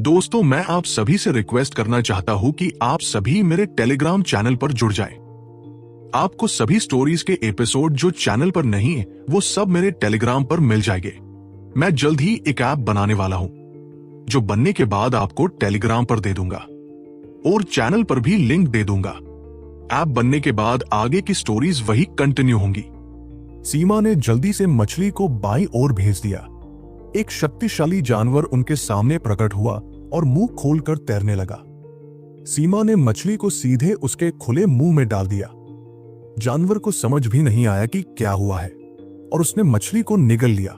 दोस्तों, मैं आप सभी से रिक्वेस्ट करना चाहता हूं कि आप सभी मेरे टेलीग्राम चैनल पर जुड़ जाएं। आपको सभी स्टोरीज के एपिसोड जो चैनल पर नहीं है वो सब मेरे टेलीग्राम पर मिल जाएंगे। मैं जल्द ही एक ऐप बनाने वाला हूं जो बनने के बाद आपको टेलीग्राम पर दे दूंगा और चैनल पर भी लिंक दे दूंगा। ऐप बनने के बाद आगे की स्टोरीज वही कंटिन्यू होंगी। सीमा ने जल्दी से मछली को बाईं ओर भेज दिया। एक शक्तिशाली जानवर उनके सामने प्रकट हुआ और मुंह खोलकर तैरने लगा। सीमा ने मछली को सीधे उसके खुले मुंह में डाल दिया। जानवर को समझ भी नहीं आया कि क्या हुआ है और उसने मछली को निगल लिया।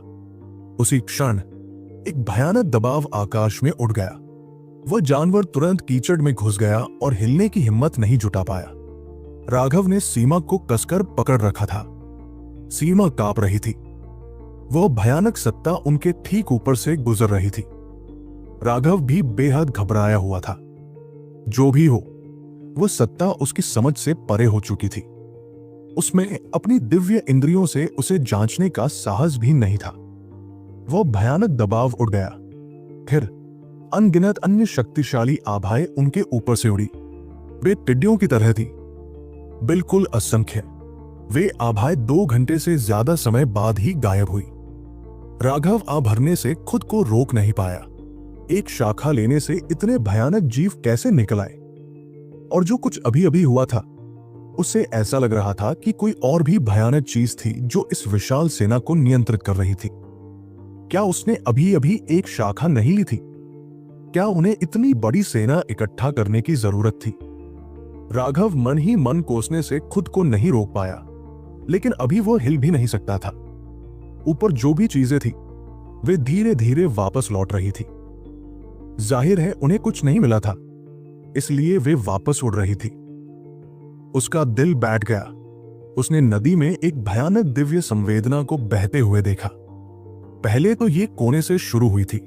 उसी क्षण एक भयानक दबाव आकाश में उड़ गया। वह जानवर तुरंत कीचड़ में घुस गया और हिलने की हिम्मत नहीं जुटा पाया। राघव ने सीमा को कसकर पकड़ रखा था। सीमा कांप रही थी। वह भयानक सत्ता उनके ठीक ऊपर से गुजर रही थी। राघव भी बेहद घबराया हुआ था। जो भी हो, वह सत्ता उसकी समझ से परे हो चुकी थी। उसमें अपनी दिव्य इंद्रियों से उसे जांचने का साहस भी नहीं था। वह भयानक दबाव उड़ गया। फिर अनगिनत अन्य शक्तिशाली आभाएं उनके ऊपर से उड़ी। वे टिड्डियों की तरह थी, बिल्कुल असंख्य। वे आभाएं 2 घंटे से ज्यादा समय बाद ही गायब हुई। राघव भरने से खुद को रोक नहीं पाया। एक शाखा लेने से इतने भयानक जीव कैसे निकल आए? और जो कुछ अभी अभी हुआ था, उससे ऐसा लग रहा था कि कोई और भी भयानक चीज थी जो इस विशाल सेना को नियंत्रित कर रही थी। क्या उसने अभी अभी एक शाखा नहीं ली थी? क्या उन्हें इतनी बड़ी सेना इकट्ठा करने की जरूरत थी? राघव मन ही मन कोसने से खुद को नहीं रोक पाया, लेकिन अभी वो हिल भी नहीं सकता था। ऊपर जो भी चीजें थी वे धीरे धीरे वापस लौट रही थी। जाहिर है उन्हें कुछ नहीं मिला था, इसलिए वे वापस उड़ रही थी। उसका दिल बैठ गया। उसने नदी में एक भयानक दिव्य संवेदना को बहते हुए देखा। पहले तो ये कोने से शुरू हुई थी,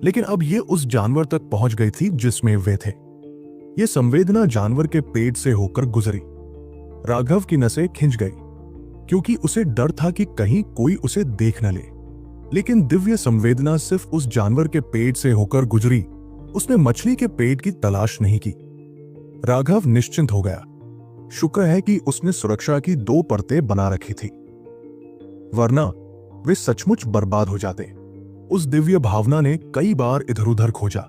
लेकिन अब ये उस जानवर तक पहुंच गई थी जिसमें वे थे। ये संवेदना जानवर के पेट से होकर गुजरी। राघव की नसें खिंच गई, क्योंकि उसे डर था कि कहीं कोई उसे देख न ले। लेकिन दिव्य संवेदना सिर्फ उस जानवर के पेट से होकर गुजरी। उसने मछली के पेट की तलाश नहीं की। राघव निश्चिंत हो गया। शुक्र है कि उसने सुरक्षा की 2 परतें बना रखी थी, वरना वे सचमुच बर्बाद हो जाते। उस दिव्य भावना ने कई बार इधर उधर खोजा,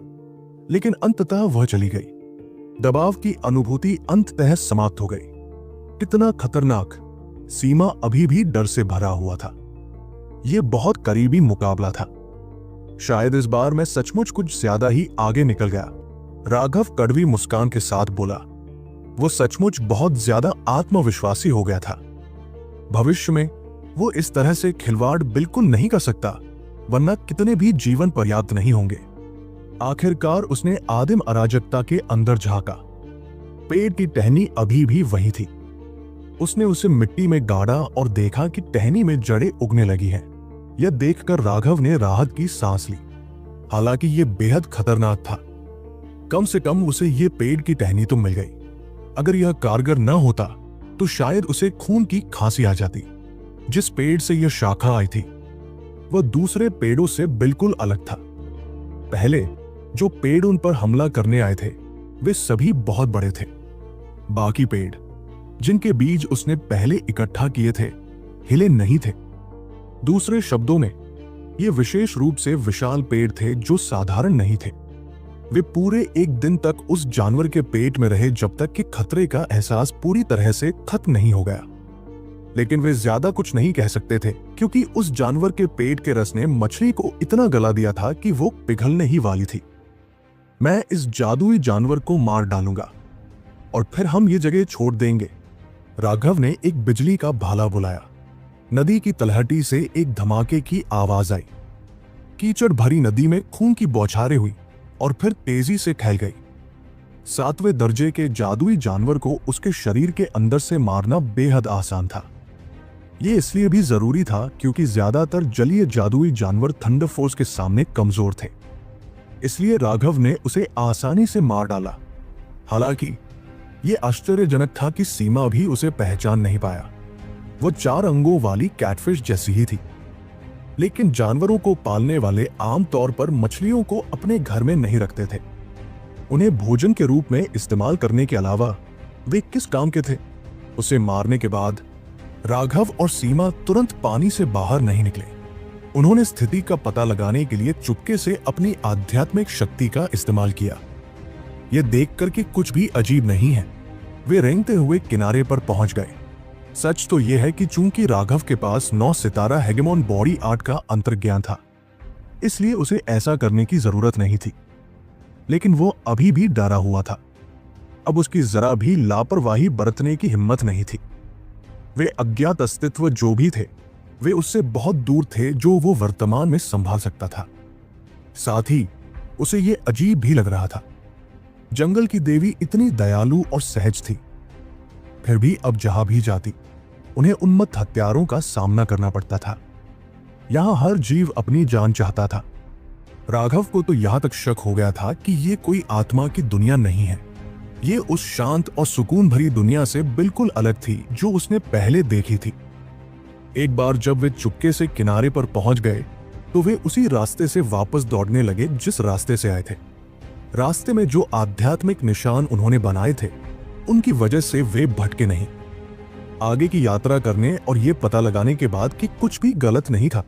लेकिन अंततः वह चली गई। दबाव की अनुभूति अंततः समाप्त हो गई। कितना खतरनाक! सीमा अभी भी डर से भरा हुआ था। यह बहुत करीबी मुकाबला था। शायद इस बार मैं सचमुच कुछ ज्यादा ही आगे निकल गया। राघव कड़वी मुस्कान के साथ बोला। वो सचमुच बहुत ज्यादा आत्मविश्वासी हो गया था। भविष्य में वो इस तरह से खिलवाड़ बिल्कुल नहीं कर सकता, वरना कितने भी जीवन पर्याप्त नहीं होंगे। आखिरकार उसने आदिम अराजकता के अंदर झांका। पेड़ की टहनी अभी भी वही थी। उसने उसे मिट्टी में गाड़ा और देखा कि टहनी में जड़ें उगने लगी हैं। यह देखकर राघव ने राहत की सांस ली। हालांकि यह बेहद खतरनाक था। कम से कम उसे यह पेड़ की टहनी तो मिल गई। अगर यह कारगर न होता तो शायद उसे खून की खांसी आ जाती। जिस पेड़ से यह शाखा आई थी वह दूसरे पेड़ों से बिल्कुल अलग था। पहले जो पेड़ उन पर हमला करने आए थे वे सभी बहुत बड़े थे। बाकी पेड़ जिनके बीज उसने पहले इकट्ठा किए थे हिले नहीं थे। दूसरे शब्दों में ये विशेष रूप से विशाल पेड़ थे जो साधारण नहीं थे। वे पूरे एक दिन तक उस जानवर के पेट में रहे जब तक कि खतरे का एहसास पूरी तरह से खत्म नहीं हो गया। लेकिन वे ज्यादा कुछ नहीं कह सकते थे, क्योंकि उस जानवर के पेट के रस ने मछली को इतना गला दिया था कि वो पिघलने ही वाली थी। मैं इस जादुई जानवर को मार डालूंगा और फिर हम ये जगह छोड़ देंगे। राघव ने एक बिजली का भाला बुलाया। नदी की तलहटी से एक धमाके की आवाज आई। कीचड़ भरी नदी में खून की बौछारें हुई और फिर तेजी से फैल गई। 7वें दर्जे के जादुई जानवर को उसके शरीर के अंदर से मारना बेहद आसान था। यह इसलिए भी जरूरी था क्योंकि ज्यादातर जलीय जादुई जानवर थंडर फोर्स के सामने कमजोर थे। इसलिए राघव ने उसे आसानी से मार डाला। हालांकि यह आश्चर्यजनक था कि सीमा भी उसे पहचान नहीं पाया। वो 4 अंगों वाली कैटफिश जैसी ही थी। लेकिन जानवरों को पालने वाले आमतौर पर मछलियों को अपने घर में नहीं रखते थे। उन्हें भोजन के रूप में इस्तेमाल करने के अलावा वे किस काम के थे? उसे मारने के बाद राघव और सीमा तुरंत पानी से बाहर नहीं निकले। उन्होंने स्थिति का पता लगाने के लिए चुपके से अपनी आध्यात्मिक शक्ति का इस्तेमाल किया। यह देखकर कि कुछ भी अजीब नहीं है, वे रेंगते हुए किनारे पर पहुंच गए। सच तो यह है कि चूंकि राघव के पास 9 सितारा हेगेमोन बॉडी आर्ट का अंतर्ज्ञान था, इसलिए उसे ऐसा करने की जरूरत नहीं थी। लेकिन वो अभी भी डरा हुआ था। अब उसकी जरा भी लापरवाही बरतने की हिम्मत नहीं थी। वे अज्ञात अस्तित्व जो भी थे, वे उससे बहुत दूर थे जो वो वर्तमान में संभाल सकता था। साथ ही उसे ये अजीब भी लग रहा था। जंगल की देवी इतनी दयालु और सहज थी, फिर भी अब जहां भी जाती उन्हें उन्मत्त हत्यारों का सामना करना पड़ता था। यहां हर जीव अपनी जान चाहता था। राघव को तो यहां तक शक हो गया था कि ये कोई आत्मा की दुनिया नहीं है, ये उस शांत और सुकून भरी दुनिया से बिल्कुल अलग थी जो उसने पहले देखी थी। एक बार जब वे चुपके से किनारे पर पहुंच गए तो वे उसी रास्ते से वापस दौड़ने लगे जिस रास्ते से आए थे। रास्ते में जो आध्यात्मिक निशान उन्होंने बनाए थे, उनकी वजह से वे भटके नहीं। आगे की यात्रा करने और ये पता लगाने के बाद कि कुछ भी गलत नहीं था,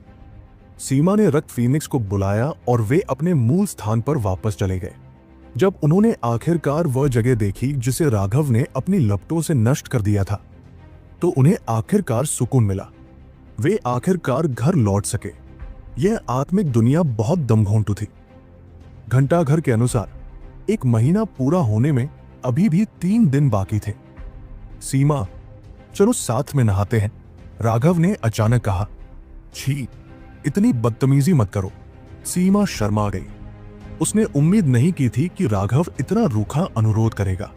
सीमा ने रक्त फीनिक्स को बुलाया और वे अपने मूल स्थान पर वापस चले गए। जब उन्होंने आखिरकार वह जगह देखी जिसे राघव ने अपनी लपटों से नष्ट कर दिया था, तो उन्हें आखिरकार सुकून मिला। वे आखिरकार घर लौट सके। यह आत्मिक दुनिया बहुत दमघोंटू थी। घंटाघर के अनुसार 1 महीना पूरा होने में अभी भी 3 दिन बाकी थे। सीमा, चलो साथ में नहाते हैं, राघव ने अचानक कहा। छी, इतनी बदतमीजी मत करो। सीमा शर्मा गई। उसने उम्मीद नहीं की थी कि राघव इतना रूखा अनुरोध करेगा।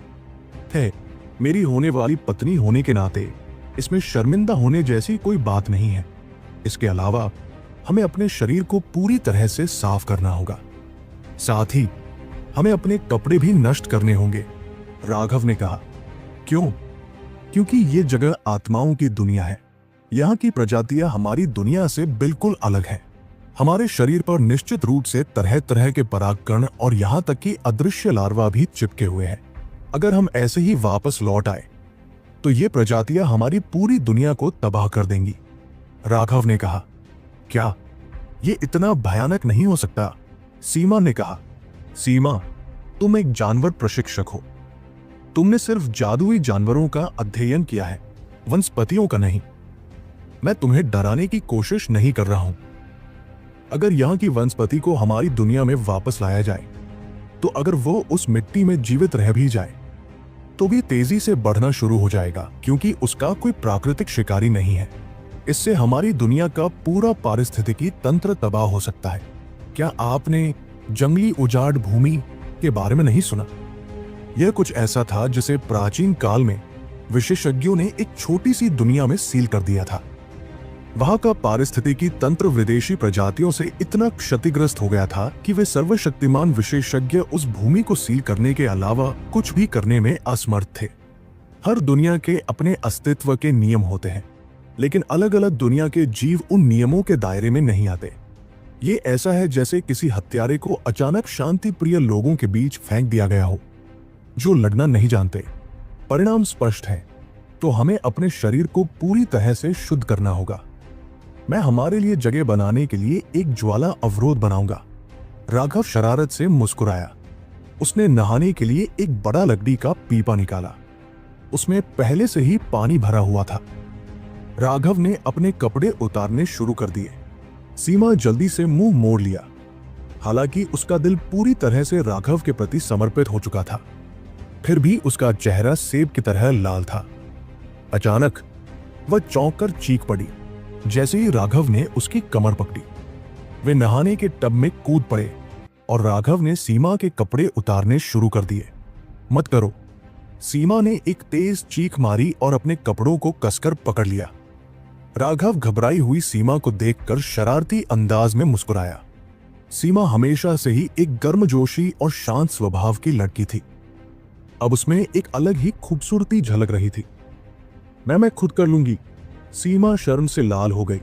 मेरी होने वाली पत्नी होने के नाते इसमें शर्मिंदा होने जैसी कोई बात नहीं है। इसके अलावा हमें अपने शरीर को पूरी तरह से साफ करना होगा। साथ ही हमें अपने कपड़े भी नष्ट करने होंगे, राघव ने कहा। क्यों? क्योंकि ये जगह आत्माओं की दुनिया है। यहाँ की प्रजातियां हमारी दुनिया से बिल्कुल अलग हैं। हमारे शरीर पर निश्चित रूप से तरह तरह के परागकण और यहाँ तक कि अदृश्य लार्वा भी चिपके हुए हैं। अगर हम ऐसे ही वापस लौट आए तो ये प्रजातियां हमारी पूरी दुनिया को तबाह कर देंगी, राघव ने कहा। क्या ये इतना भयानक नहीं हो सकता? सीमा ने कहा। सीमा, तुम एक जानवर प्रशिक्षक हो। तुमने सिर्फ जादुई जानवरों का अध्ययन किया है, वनस्पतियों का नहीं। मैं तुम्हें डराने की कोशिश नहीं कर रहा हूं। अगर यहां की वनस्पति को हमारी दुनिया में वापस लाया जाए, तो अगर वो उस मिट्टी में जीवित रह भी जाए तो भी तेजी से बढ़ना शुरू हो जाएगा, क्योंकि उसका कोई प्राकृतिक शिकारी नहीं है। इससे हमारी दुनिया का पूरा पारिस्थितिकी तंत्र तबाह हो सकता है। क्या आपने जंगली उजाड़ भूमि के बारे में नहीं सुना? यह कुछ ऐसा था जिसे प्राचीन काल में विशेषज्ञों ने एक छोटी सी दुनिया में सील कर दिया था। वहां का पारिस्थितिकी तंत्र विदेशी प्रजातियों से इतना क्षतिग्रस्त हो गया था कि वे सर्वशक्तिमान विशेषज्ञ उस भूमि को सील करने के अलावा कुछ भी करने में असमर्थ थे। हर दुनिया के अपने अस्तित्व के नियम होते हैं, लेकिन अलग अलग दुनिया के जीव उन नियमों के दायरे में नहीं आते। ये ऐसा है जैसे किसी हत्यारे को अचानक शांति प्रिय लोगों के बीच फेंक दिया गया हो, जो लड़ना नहीं जानते। परिणाम स्पष्ट है, तो हमें अपने शरीर को पूरी तरह से शुद्ध करना होगा। मैं हमारे लिए जगह बनाने के लिए एक ज्वाला अवरोध बनाऊंगा। राघव शरारत से मुस्कुराया। उसने नहाने के लिए एक बड़ा लकड़ी का पीपा निकाला। उसमें पहले से ही पानी भरा हुआ था। राघव ने अपने कपड़े उतारने शुरू कर दिए। सीमा जल्दी से मुंह मोड़ लिया। हालांकि उसका दिल पूरी तरह से राघव के प्रति समर्पित हो चुका था, फिर भी उसका चेहरा सेब की तरह लाल था। अचानक वह चौंक कर चीख पड़ी जैसे ही राघव ने उसकी कमर पकड़ी। वे नहाने के टब में कूद पड़े और राघव ने सीमा के कपड़े उतारने शुरू कर दिए। मत करो। सीमा ने एक तेज चीख मारी और अपने कपड़ों को कसकर पकड़ लिया। राघव घबराई हुई सीमा को देखकर शरारती अंदाज में मुस्कुराया। सीमा हमेशा से ही एक गर्मजोशी और शांत स्वभाव की लड़की थी। अब उसमें एक अलग ही खूबसूरती झलक रही थी। मैं खुद कर लूंगी। सीमा शर्म से लाल हो गई।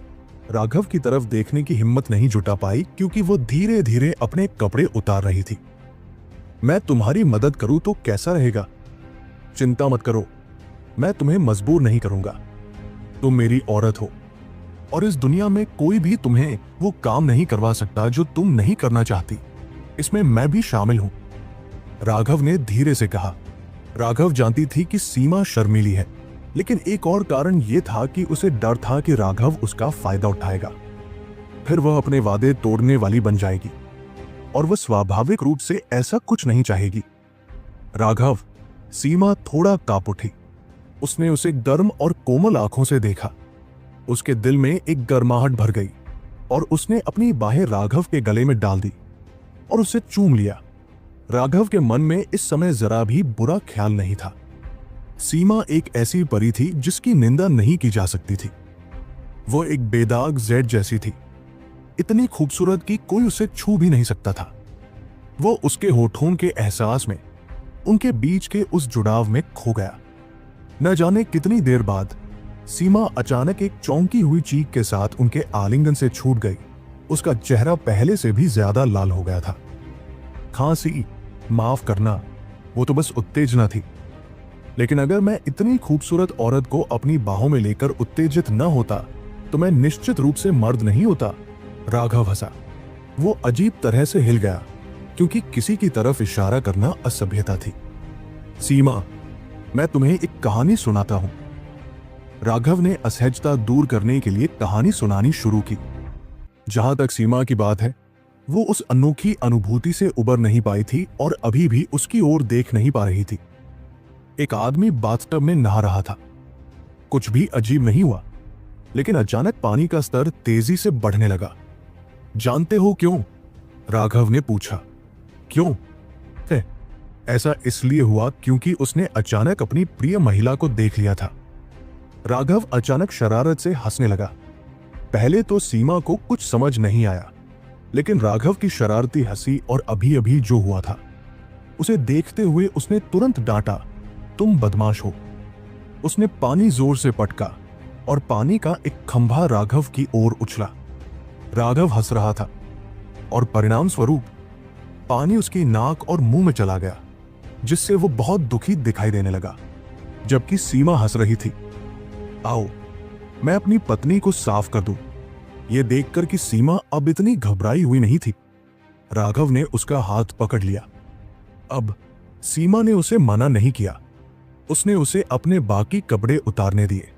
राघव की तरफ देखने की हिम्मत नहीं जुटा पाई क्योंकि वो धीरे धीरे अपने कपड़े उतार रही थी। मैं तुम्हारी मदद करूं तो कैसा रहेगा? चिंता मत करो, मैं तुम्हें मजबूर नहीं करूंगा। तुम मेरी औरत हो और इस दुनिया में कोई भी तुम्हें वो काम नहीं करवा सकता जो तुम नहीं करना चाहती। इसमें मैं भी शामिल हूं, राघव ने धीरे से कहा। राघव जानती थी कि सीमा शर्मीली है, लेकिन एक और कारण यह था कि उसे डर था कि राघव उसका फायदा उठाएगा। फिर वह अपने वादे तोड़ने वाली बन जाएगी और वह स्वाभाविक रूप से ऐसा कुछ नहीं चाहेगी। राघव, सीमा थोड़ा कांप उठी। उसने उसे गर्म और कोमल आंखों से देखा। उसके दिल में एक गर्माहट भर गई और उसने अपनी बाहें राघव के गले में डाल दी और उसे चूम लिया। राघव के मन में इस समय जरा भी बुरा ख्याल नहीं था। सीमा एक ऐसी परी थी जिसकी निंदा नहीं की जा सकती थी। वो एक बेदाग जेड जैसी थी, इतनी खूबसूरत कि कोई उसे छू भी नहीं सकता था। वो उसके होठों के एहसास में, उनके बीच के उस जुड़ाव में खो गया। न जाने कितनी देर बाद सीमा अचानक एक चौंकी हुई चीख के साथ उनके आलिंगन से छूट गई। उसका चेहरा पहले से भी ज्यादा लाल हो गया था। खांसी, माफ करना, वो तो बस उत्तेजना थी। लेकिन अगर मैं इतनी खूबसूरत औरत को अपनी बाहों में लेकर उत्तेजित न होता तो मैं निश्चित रूप से मर्द नहीं होता। राघव हंसा। वो अजीब तरह से हिल गया क्योंकि किसी की तरफ इशारा करना असभ्यता थी। सीमा, मैं तुम्हें एक कहानी सुनाता हूं। राघव ने असहजता दूर करने के लिए कहानी सुनानी शुरू की। जहां तक सीमा की बात है, वो उस अनोखी अनुभूति से उबर नहीं पाई थी और अभी भी उसकी ओर देख नहीं पा रही थी। एक आदमी बाथटब में नहा रहा था। कुछ भी अजीब नहीं हुआ, लेकिन अचानक पानी का स्तर तेजी से बढ़ने लगा। जानते हो क्यों? राघव ने पूछा। क्यों? ऐसा इसलिए हुआ क्योंकि उसने अचानक अपनी प्रिय महिला को देख लिया था। राघव अचानक शरारत से हंसने लगा। पहले तो सीमा को कुछ समझ नहीं आया, लेकिन राघव की शरारती हंसी और अभी अभी जो हुआ था, उसे देखते हुए उसने तुरंत डांटा, तुम बदमाश हो। उसने पानी जोर से पटका और पानी का एक खंभा राघव की ओर उछला। राघव हंस रहा था और परिणाम स्वरूप पानी उसकी नाक और मुंह में चला गया, जिससे वो बहुत दुखी दिखाई देने लगा। जबकि सीमा हंस रही थी। आओ, मैं अपनी पत्नी को साफ कर दूं। यह देखकर कि सीमा अब इतनी घबराई हुई नहीं थी, राघव ने उसका हाथ पकड़ लिया। अब सीमा ने उसे मना नहीं किया। उसने उसे अपने बाकी कपड़े उतारने दिए,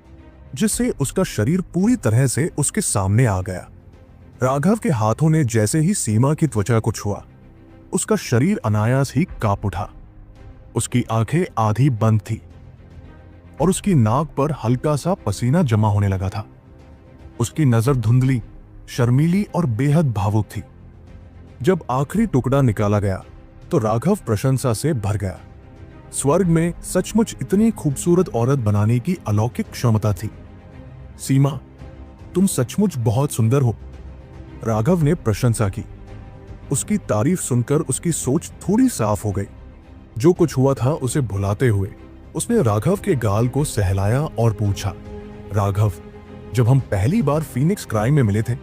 जिससे उसका शरीर पूरी तरह से उसके सामने आ गया। राघव के हाथों ने जैसे ही सीमा की त्वचा को छुआ, उसका शरीर अनायास ही कांप उठा। उसकी आंखें आधी बंद थी और उसकी नाक पर हल्का सा पसीना जमा होने लगा था। उसकी नजर धुंधली, शर्मीली और बेहद भावुक थी। जब आखिरी टुकड़ा निकाला गया तो राघव प्रशंसा से भर गया। स्वर्ग में सचमुच इतनी खूबसूरत औरत बनाने की अलौकिक क्षमता थी। सीमा, तुम सचमुच बहुत सुंदर हो, राघव ने प्रशंसा की। उसकी तारीफ सुनकर उसकी सोच थोड़ी साफ हो गई। जो कुछ हुआ था उसे भुलाते हुए उसने राघव के गाल को सहलाया और पूछा, राघव, जब हम पहली बार फीनिक्स क्राइम में मिले थे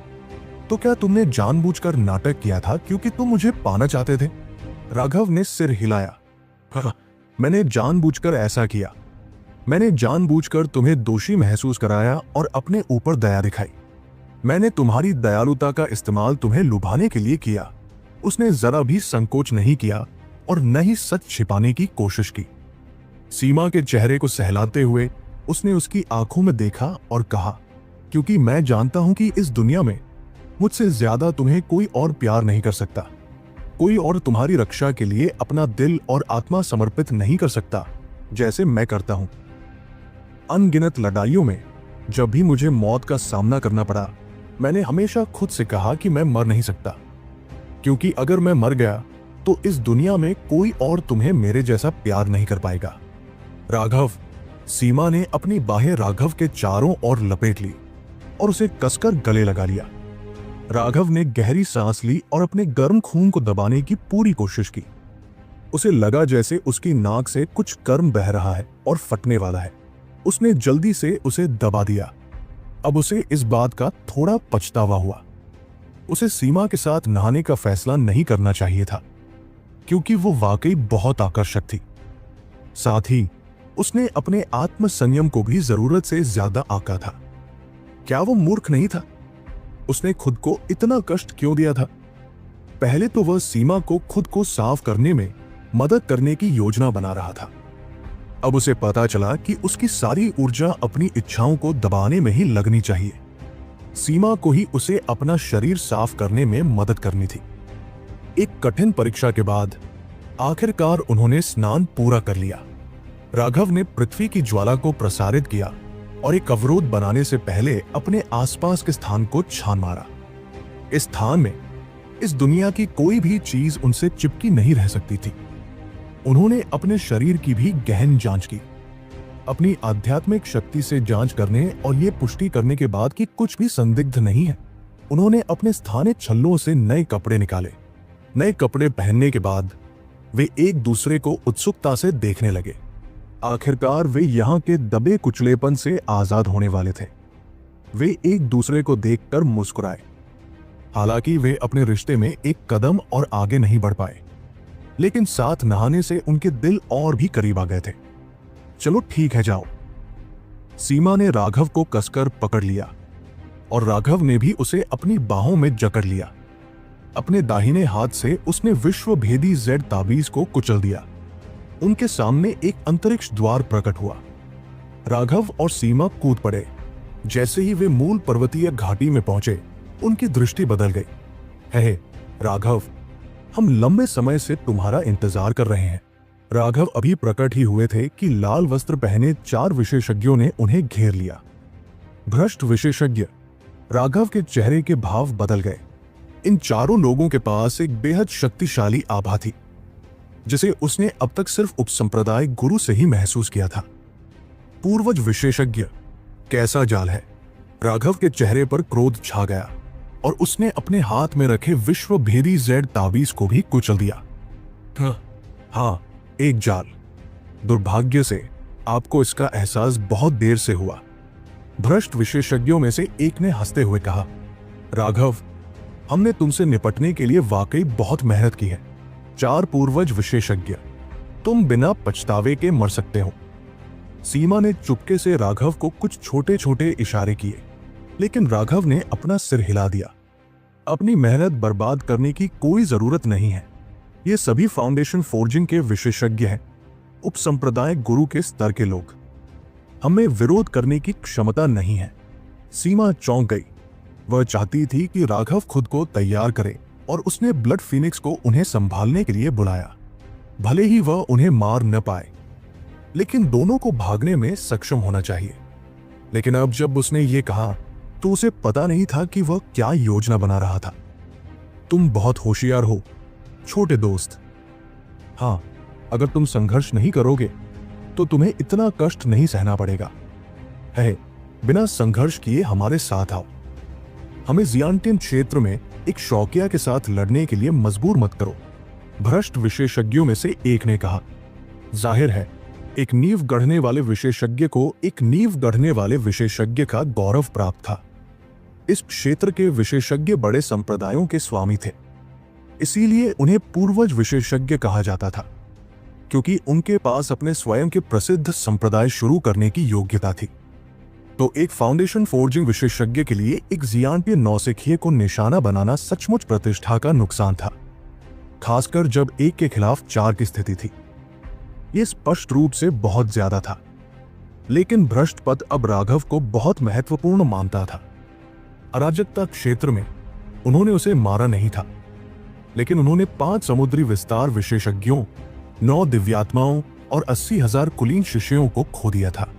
तो क्या तुमने जानबूझकर नाटक किया था क्योंकि तुम मुझे पाना चाहते थे? राघव ने सिर हिलाया। हाँ, मैंने जानबूझकर ऐसा किया। मैंने जानबूझकर तुम्हें दोषी महसूस कराया और अपने ऊपर दया दिखाई। मैंने तुम्हारी दयालुता का इस्तेमाल तुम्हें लुभाने के लिए किया। उसने जरा भी संकोच नहीं किया और न ही सच छिपाने की कोशिश की। सीमा के चेहरे को सहलाते हुए उसने उसकी आंखों में देखा और कहा, क्योंकि मैं जानता हूं कि इस दुनिया में मुझसे ज्यादा तुम्हें कोई और प्यार नहीं कर सकता। कोई और तुम्हारी रक्षा के लिए अपना दिल और आत्मा समर्पित नहीं कर सकता जैसे मैं करता हूं। अनगिनत लड़ाइयों में जब भी मुझे मौत का सामना करना पड़ा, मैंने हमेशा खुद से कहा कि मैं मर नहीं सकता, क्योंकि अगर मैं मर गया तो इस दुनिया में कोई और तुम्हें मेरे जैसा प्यार नहीं कर पाएगा। राघव, सीमा ने अपनी बाहें राघव के चारों ओर लपेट ली और उसे कसकर गले लगा लिया। राघव ने गहरी सांस ली और अपने गर्म खून को दबाने की पूरी कोशिश की। उसे लगा जैसे उसकी नाक से कुछ गर्म बह रहा है और फटने वाला है। उसने जल्दी से उसे दबा दिया। अब उसे इस बात का थोड़ा पछतावा हुआ। उसे सीमा के साथ नहाने का फैसला नहीं करना चाहिए था, क्योंकि वो वाकई बहुत आकर्षक थी। साथ ही उसने अपने आत्म संयम को भी जरूरत से ज्यादा आंका था। क्या वो मूर्ख नहीं था? उसने खुद को इतना कष्ट क्यों दिया था? पहले तो वह सीमा को खुद को साफ करने में मदद करने की योजना बना रहा था। अब उसे पता चला कि उसकी सारी ऊर्जा अपनी इच्छाओं को दबाने में ही लगनी चाहिए। सीमा को ही उसे अपना शरीर साफ करने में मदद करनी थी। एक कठिन परीक्षा के बाद आखिरकार उन्होंने स्नान पूरा कर लिया। राघव ने पृथ्वी की ज्वाला को प्रसारित किया और एक अवरोध बनाने से पहले अपने आसपास के स्थान को छान मारा। इस स्थान में इस दुनिया की कोई भी चीज उनसे चिपकी नहीं रह सकती थी। उन्होंने अपने शरीर की भी गहन जांच की, अपनी आध्यात्मिक शक्ति से जांच करने और ये पुष्टि करने के बाद कि कुछ भी संदिग्ध नहीं है, उन्होंने अपने स्थानीय छल्लों से नए कपड़े निकाले। नए कपड़े पहनने के बाद वे एक दूसरे को उत्सुकता से देखने लगे। आखिरकार वे यहाँ के दबे कुचलेपन से आजाद होने वाले थे। वे एक दूसरे को देखकर मुस्कुराए। हालांकि वे अपने रिश्ते में एक कदम और आगे नहीं बढ़ पाए, लेकिन साथ नहाने से उनके दिल और भी करीब आ गए थे। चलो ठीक है, जाओ। सीमा ने राघव को कसकर पकड़ लिया और राघव ने भी उसे अपनी बाहों में जकड़ लिया। अपने दाहिने हाथ से उसने विश्व भेदी जेड ताबीज को कुचल दिया। उनके सामने एक अंतरिक्ष द्वार प्रकट हुआ। राघव और सीमा कूद पड़े। जैसे ही वे मूल पर्वतीय घाटी में पहुंचे, उनकी दृष्टि बदल गई। हे राघव, हम लंबे समय से तुम्हारा इंतजार कर रहे हैं। राघव अभी प्रकट ही हुए थे कि लाल वस्त्र पहने 4 विशेषज्ञों ने उन्हें घेर लिया। भ्रष्ट विशेषज्ञ। राघव के चेहरे के भाव बदल गए। इन चारों लोगों के पास एक बेहद शक्तिशाली आभा थी, जिसे उसने अब तक सिर्फ उपसंप्रदाय गुरु से ही महसूस किया था। पूर्वज विशेषज्ञ, कैसा जाल है? राघव के चेहरे पर क्रोध छा गया और उसने अपने हाथ में रखे विश्व भेदी जेड ताबीज को भी कुचल दिया। हाँ, एक जाल। दुर्भाग्य से आपको इसका एहसास बहुत देर से हुआ। भ्रष्ट विशेषज्ञों में से एक ने हंसते हुए कहा, राघव, हमने तुमसे निपटने के लिए वाकई बहुत मेहनत की है। 4 पूर्वज विशेषज्ञ, तुम बिना पछतावे के मर सकते हो। सीमा ने चुपके से राघव को कुछ छोटे छोटे इशारे किए, लेकिन राघव ने अपना सिर हिला दिया। अपनी मेहनत बर्बाद करने की कोई जरूरत नहीं है। ये सभी फाउंडेशन फोर्जिंग के विशेषज्ञ हैं, उपसंप्रदाय गुरु के स्तर के लोग। हमें विरोध करने की क्षमता नहीं है। सीमा चौंक गई। वह चाहती थी कि राघव खुद को तैयार करे और उसने ब्लड फीनिक्स को उन्हें संभालने के लिए बुलाया। भले ही वह उन्हें मार न पाए, लेकिन दोनों को भागने में सक्षम होना चाहिए। लेकिन अब जब उसने ये कहा तो उसे पता नहीं था कि वह क्या योजना बना रहा था। तुम बहुत होशियार हो छोटे दोस्त। हाँ, अगर तुम संघर्ष नहीं करोगे तो तुम्हें इतना कष्ट नहीं सहना पड़ेगा। है, बिना संघर्ष किए हमारे साथ आओ। हमें जियांटियन क्षेत्र में एक शौकिया के साथ लड़ने के लिए मजबूर मत करो। भ्रष्ट विशेषज्ञों में से एक ने कहा। जाहिर है, एक नींव गढ़ने वाले विशेषज्ञ को एक नींव गढ़ने वाले विशेषज्ञ का गौरव प्राप्त था। इस क्षेत्र के विशेषज्ञ बड़े संप्रदायों के स्वामी थे, इसीलिए उन्हें पूर्वज विशेषज्ञ कहा जाता था, क्योंकि उनके पास अपने स्वयं के प्रसिद्ध संप्रदाय शुरू करने की योग्यता थी। तो एक फाउंडेशन फोर्जिंग विशेषज्ञ के लिए एक जियांटियन नौसिखिए को निशाना बनाना सचमुच प्रतिष्ठा का नुकसान था, खासकर जब 1 के खिलाफ 4 की स्थिति थी। यह स्पष्ट रूप से बहुत ज्यादा था। लेकिन भ्रष्ट पद अब राघव को बहुत महत्वपूर्ण मानता था। अराजकता क्षेत्र में उन्होंने उसे मारा नहीं था, लेकिन उन्होंने 5 समुद्री विस्तार विशेषज्ञों, 9 दिव्यात्माओं और 80,000 कुलीन शिष्यों को खो दिया था।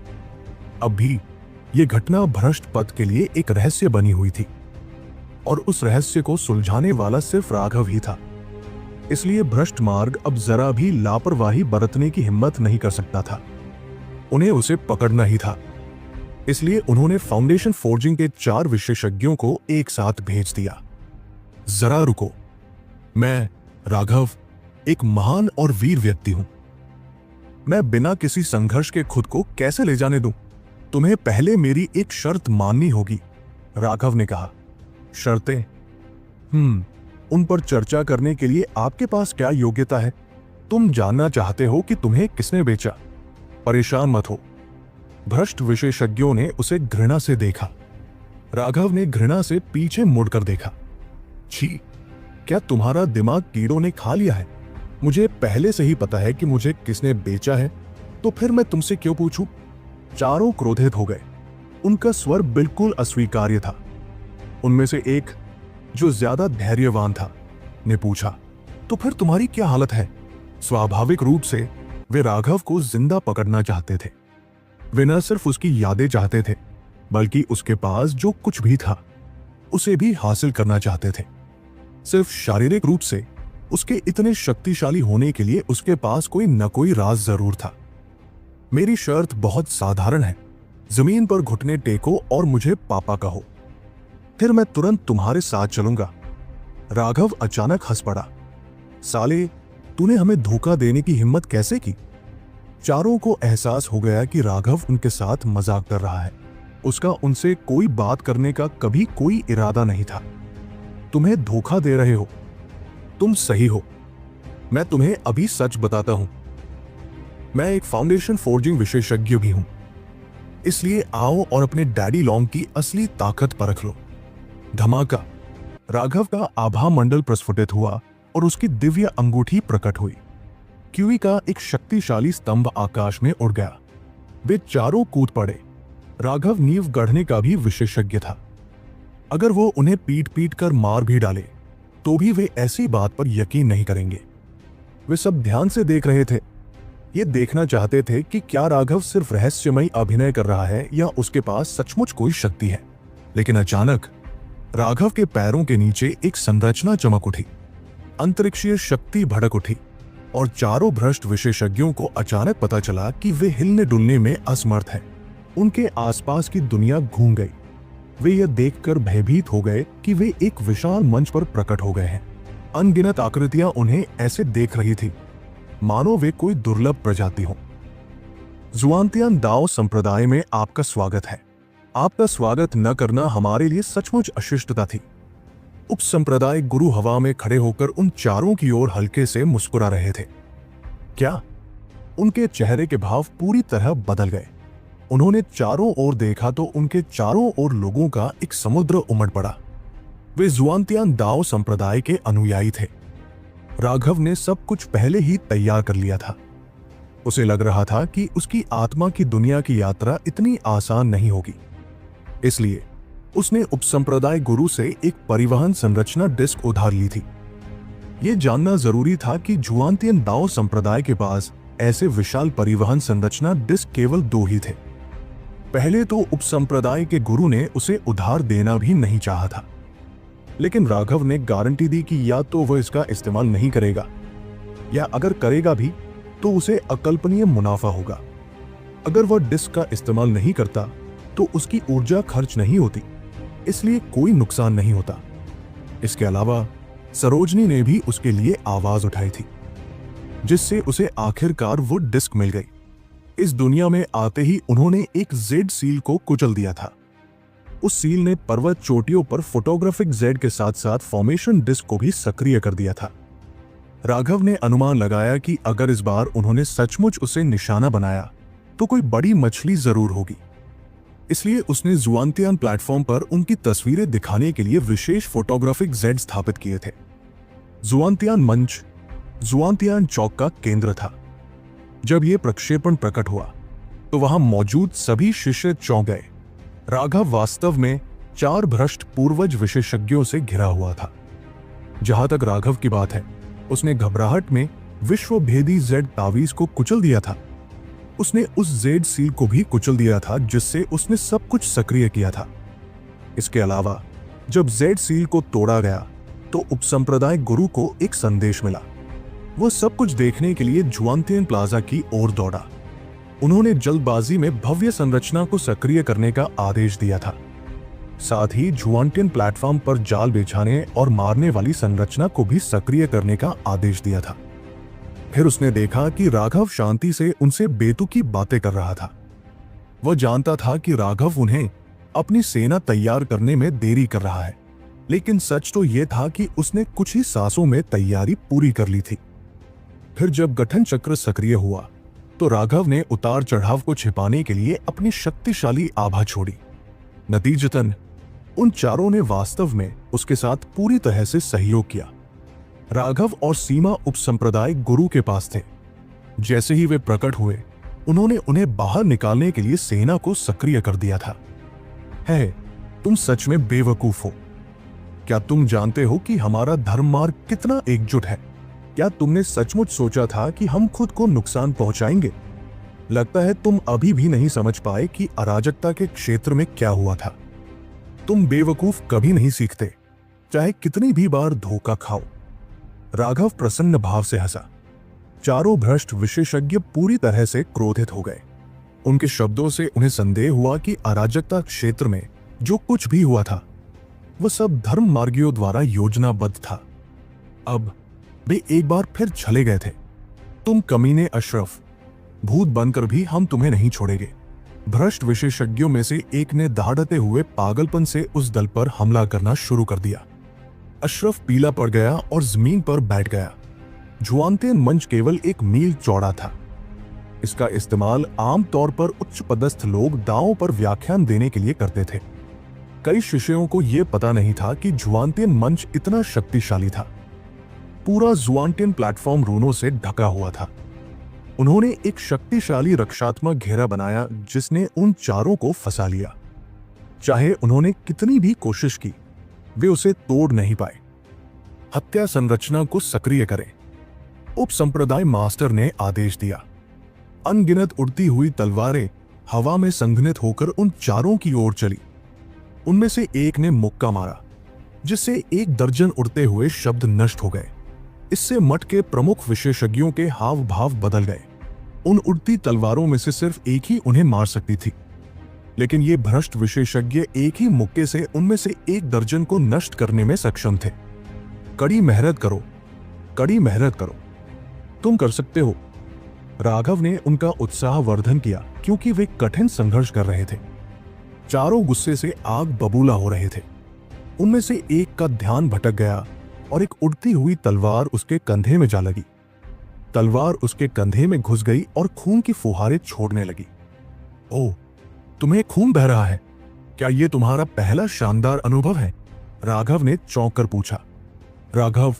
अब भी यह घटना भ्रष्ट पद के लिए एक रहस्य बनी हुई थी, और उस रहस्य को सुलझाने वाला सिर्फ राघव ही था। इसलिए भ्रष्ट मार्ग अब जरा भी लापरवाही बरतने की हिम्मत नहीं कर सकता था। उन्हें उसे पकड़ना ही था। इसलिए उन्होंने फाउंडेशन फोर्जिंग के 4 विशेषज्ञों को एक साथ भेज दिया। जरा रुको, मैं राघव एक महान और वीर व्यक्ति हूं। मैं बिना किसी संघर्ष के खुद को कैसे ले जाने दूं? तुम्हें पहले मेरी एक शर्त माननी होगी, राघव ने कहा। शर्तें? उन पर चर्चा करने के लिए आपके पास क्या योग्यता है? तुम जानना चाहते हो कि तुम्हें किसने बेचा? परेशान मत हो। भ्रष्ट विशेषज्ञों ने उसे घृणा से देखा। राघव ने घृणा से पीछे मुड़कर देखा। छी, क्या तुम्हारा दिमाग कीड़ों ने खा लिया है? मुझे पहले से ही पता है कि मुझे किसने बेचा है, तो फिर मैं तुमसे क्यों पूछूं? चारों क्रोधित हो गए। उनका स्वर बिल्कुल अस्वीकार्य था। उनमें से एक, जो ज्यादा धैर्यवान था, ने पूछा, तो फिर तुम्हारी क्या हालत है? स्वाभाविक रूप से वे राघव को जिंदा पकड़ना चाहते थे। वे न सिर्फ उसकी यादें चाहते थे, बल्कि उसके पास जो कुछ भी था उसे भी हासिल करना चाहते थे। सिर्फ शारीरिक रूप से उसके इतने शक्तिशाली होने के लिए उसके पास कोई न कोई राज जरूर था। मेरी शर्त बहुत साधारण है। जमीन पर घुटने टेको और मुझे पापा कहो, फिर मैं तुरंत तुम्हारे साथ चलूंगा। राघव अचानक हंस पड़ा। साले, तूने हमें धोखा देने की हिम्मत कैसे की? चारों को एहसास हो गया कि राघव उनके साथ मजाक कर रहा है। उसका उनसे कोई बात करने का कभी कोई इरादा नहीं था। तुम्हें धोखा दे रहे हो। तुम सही हो। मैं तुम्हें अभी सच बताता हूं। मैं एक फाउंडेशन फोर्जिंग विशेषज्ञ भी हूं। इसलिए आओ और अपने डैडी लॉन्ग की असली ताकत परख लो। धमाका! राघव का आभा मंडल प्रस्फुटित हुआ और उसकी दिव्य अंगूठी प्रकट हुई। क्यूई का एक शक्तिशाली स्तंभ आकाश में उड़ गया। वे चारों कूद पड़े। राघव नींव गढ़ने का भी विशेषज्ञ था। अगर वो उन्हें पीट पीट कर मार भी डाले तो भी वे ऐसी बात पर यकीन नहीं करेंगे। वे सब ध्यान से देख रहे थे। ये देखना चाहते थे कि क्या राघव सिर्फ रहस्यमयी अभिनय कर रहा है या उसके पास सचमुच कोई शक्ति है। लेकिन अचानक राघव के पैरों के नीचे एक संरचना चमक उठी। अंतरिक्षीय शक्ति भड़क उठी और चारों भ्रष्ट विशेषज्ञों को अचानक पता चला कि वे हिलने डुलने में असमर्थ हैं। उनके आसपास की दुनिया घूम गई। वे यह देखकर भयभीत हो गए कि वे एक विशाल मंच पर प्रकट हो गए हैं। अनगिनत आकृतियां उन्हें ऐसे देख रही थी मानो वे कोई दुर्लभ प्रजाति हो। जुआनतियान दाओ संप्रदाय में आपका स्वागत है। आपका स्वागत न करना हमारे लिए सचमुच अशिष्टता थी। उपसंप्रदाय गुरु हवा में खड़े होकर उन चारों की ओर हल्के से मुस्कुरा रहे थे। क्या? उनके चेहरे के भाव पूरी तरह बदल गए। उन्होंने चारों ओर देखा तो उनके चारों ओर लोगों का एक समुद्र उमड़ पड़ा। वे जुआनतियान दाओ संप्रदाय के अनुयायी थे। राघव ने सब कुछ पहले ही तैयार कर लिया था। उसे लग रहा था कि उसकी आत्मा की दुनिया की यात्रा इतनी आसान नहीं होगी। इसलिए उसने उपसंप्रदाय गुरु से एक परिवहन संरचना डिस्क उधार ली थी। यह जानना जरूरी था कि जुआनतियान दाओ संप्रदाय के पास ऐसे विशाल परिवहन संरचना डिस्क केवल 2 ही थे। पहले तो उपसंप्रदाय के गुरु ने उसे उधार देना भी नहीं चाहा था, लेकिन राघव ने गारंटी दी कि या तो वह इसका इस्तेमाल नहीं करेगा या अगर करेगा भी तो उसे अकल्पनीय मुनाफा होगा। अगर वह डिस्क का इस्तेमाल नहीं करता तो उसकी ऊर्जा खर्च नहीं होती, इसलिए कोई नुकसान नहीं होता। इसके अलावा सरोजनी ने भी उसके लिए आवाज उठाई थी, जिससे उसे आखिरकार वो डिस्क मिल गई। इस दुनिया में आते ही उन्होंने एक जेड सील को कुचल दिया था। उस सील ने पर्वत चोटियों पर फोटोग्राफिक जेड के साथ साथ फॉर्मेशन डिस्क को भी सक्रिय कर दिया था। राघव ने अनुमान लगाया कि अगर इस बार उन्होंने सचमुच उसे निशाना बनाया तो कोई बड़ी मछली जरूर होगी। इसलिए उसने जुआनतियान प्लेटफॉर्म पर उनकी तस्वीरें दिखाने के लिए विशेष फोटोग्राफिक जेड स्थापित किए थे। जुआनतियान मंच जुआनतियान चौक का केंद्र था। जब यह प्रक्षेपण प्रकट हुआ तो वहां मौजूद सभी शिष्य चौंक गए। राघव वास्तव में 4 भ्रष्ट पूर्वज विशेषज्ञों से घिरा हुआ था। जहां तक राघव की बात है, उसने घबराहट में विश्व भेदी जेड तावीज को कुचल दिया था। उसने उस जेड सील को भी कुचल दिया था जिससे उसने सब कुछ सक्रिय किया था। इसके अलावा जब जेड सील को तोड़ा गया तो उपसंप्रदाय गुरु को एक संदेश मिला। वह सब कुछ देखने के लिए जुआनतियान प्लाजा की ओर दौड़ा। उन्होंने जल्दबाजी में भव्य संरचना को सक्रिय करने का आदेश दिया था। साथ ही जुआनतियान प्लेटफॉर्म पर जाल बिछाने और मारने वाली संरचना को भी सक्रिय करने का आदेश दिया था। फिर उसने देखा कि राघव शांति से उनसे बेतुकी बातें कर रहा था। वह जानता था कि राघव उन्हें अपनी सेना तैयार करने में देरी कर रहा है, लेकिन सच तो यह था कि उसने कुछ ही सांसों में तैयारी पूरी कर ली थी। फिर जब गठन चक्र सक्रिय हुआ तो राघव ने उतार चढ़ाव को छिपाने के लिए अपनी शक्तिशाली आभा छोड़ी। नतीजतन उन चारों ने वास्तव में उसके साथ पूरी तरह से सहयोग किया। राघव और सीमा उपसंप्रदाय गुरु के पास थे। जैसे ही वे प्रकट हुए, उन्होंने उन्हें बाहर निकालने के लिए सेना को सक्रिय कर दिया था। है, तुम सच में बेवकूफ हो। क्या तुम जानते हो कि हमारा धर्म मार्ग कितना एकजुट है? क्या तुमने सचमुच सोचा था कि हम खुद को नुकसान पहुंचाएंगे? लगता है तुम अभी भी नहीं समझ पाए कि अराजकता के क्षेत्र में क्या हुआ था। तुम बेवकूफ कभी नहीं सीखते, चाहे कितनी भी बार धोखा खाओ। राघव प्रसन्न भाव से हंसा। चारों भ्रष्ट विशेषज्ञ पूरी तरह से क्रोधित हो गए। उनके शब्दों से उन्हें संदेह हुआ कि अराजकता क्षेत्र में जो कुछ भी हुआ था वह सब धर्म मार्गियों द्वारा योजनाबद्ध था। अब वे एक बार फिर छले गए थे। तुम कमीने अशरफ, भूत बनकर भी हम तुम्हें नहीं छोड़ेंगे। भ्रष्ट विशेषज्ञों में से एक ने दहाड़ते हुए पागलपन से उस दल पर हमला करना शुरू कर दिया। अशरफ पीला पड़ गया और जमीन पर बैठ गया। जुआनतेन मंच केवल 1 मील चौड़ा था। इसका इस्तेमाल आमतौर पर उच्च पदस्थ लोग दांवों पर व्याख्यान देने के लिए करते थे। कई शिष्यों को यह पता नहीं था कि जुआनतेन मंच इतना शक्तिशाली था। पूरा जुआनतेन प्लेटफॉर्म रूनों से ढका हुआ था। उन्होंने एक शक्तिशाली रक्षात्मक घेरा बनाया जिसने उन चारों को फंसा लिया। चाहे उन्होंने कितनी भी कोशिश की, वे उसे तोड़ नहीं पाए। हत्या संरचना को सक्रिय करें, उपसंप्रदाय मास्टर ने आदेश दिया। अनगिनत उड़ती हुई तलवारें हवा में संघनित होकर उन चारों की ओर चली। उनमें से एक ने मुक्का मारा, जिससे 1 दर्जन उड़ते हुए शब्द नष्ट हो गए। इससे मठ के प्रमुख विशेषज्ञों के हाव भाव बदल गए। उन उड़ती तलवारों में से सिर्फ एक ही उन्हें मार सकती थी, लेकिन ये भ्रष्ट विशेषज्ञ एक ही मुक्के से उनमें से 1 दर्जन को नष्ट करने में सक्षम थे। कड़ी मेहनत करो, कड़ी मेहनत करो, तुम कर सकते हो। राघव ने उनका उत्साह वर्धन किया क्योंकि वे कठिन संघर्ष कर रहे थे। चारों गुस्से से आग बबूला हो रहे थे। उनमें से एक का ध्यान भटक गया और एक उड़ती हुई तलवार उसके कंधे में जा लगी। तलवार उसके कंधे में घुस गई और खून की फुहारें छोड़ने लगी। ओह, तुम्हें खून बह रहा है? क्या यह तुम्हारा पहला शानदार अनुभव है? राघव ने चौंक कर पूछा। राघव,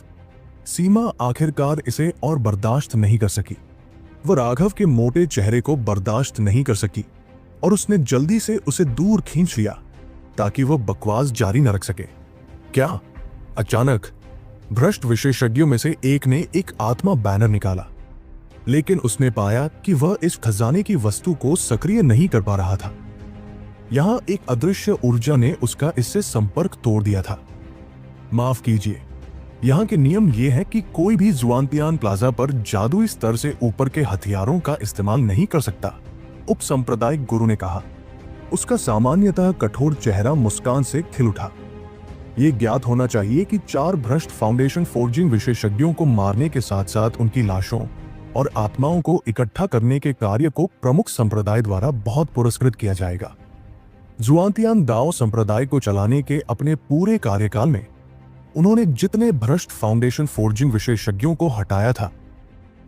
सीमा आखिरकार इसे और बर्दाश्त नहीं कर सकी। वह राघव के मोटे चेहरे को बर्दाश्त नहीं कर सकी और उसने जल्दी से उसे दूर खींच लिया ताकि वह बकवास जारी न रख सके। क्या? अचानक भ्रष्ट विशेषज्ञों में से एक ने एक आत्मा बैनर निकाला, लेकिन उसने पाया कि वह इस खजाने की वस्तु को सक्रिय नहीं कर पा रहा था। यहां एक अदृश्य ऊर्जा ने उसका इससे संपर्क तोड़ दिया था। माफ कीजिए, यहाँ के नियम ये है कि कोई भी जुआनतियान प्लाजा पर जादुई स्तर से ऊपर के हथियारों का इस्तेमाल नहीं कर सकता, उपसंप्रदायिक गुरु ने कहा। उसका सामान्यतः कठोर चेहरा मुस्कान से खिल उठा। ये ज्ञात होना चाहिए कि 4 भ्रष्ट फाउंडेशन फोर्जिंग विशेषज्ञों को मारने के साथ साथ उनकी लाशों और आत्माओं को इकट्ठा करने के कार्य को प्रमुख संप्रदाय द्वारा बहुत पुरस्कृत किया जाएगा। जुआनतियान दाओ संप्रदाय को चलाने के अपने पूरे कार्यकाल में उन्होंने जितने भ्रष्ट फाउंडेशन फोर्जिंग विशेषज्ञों को हटाया था,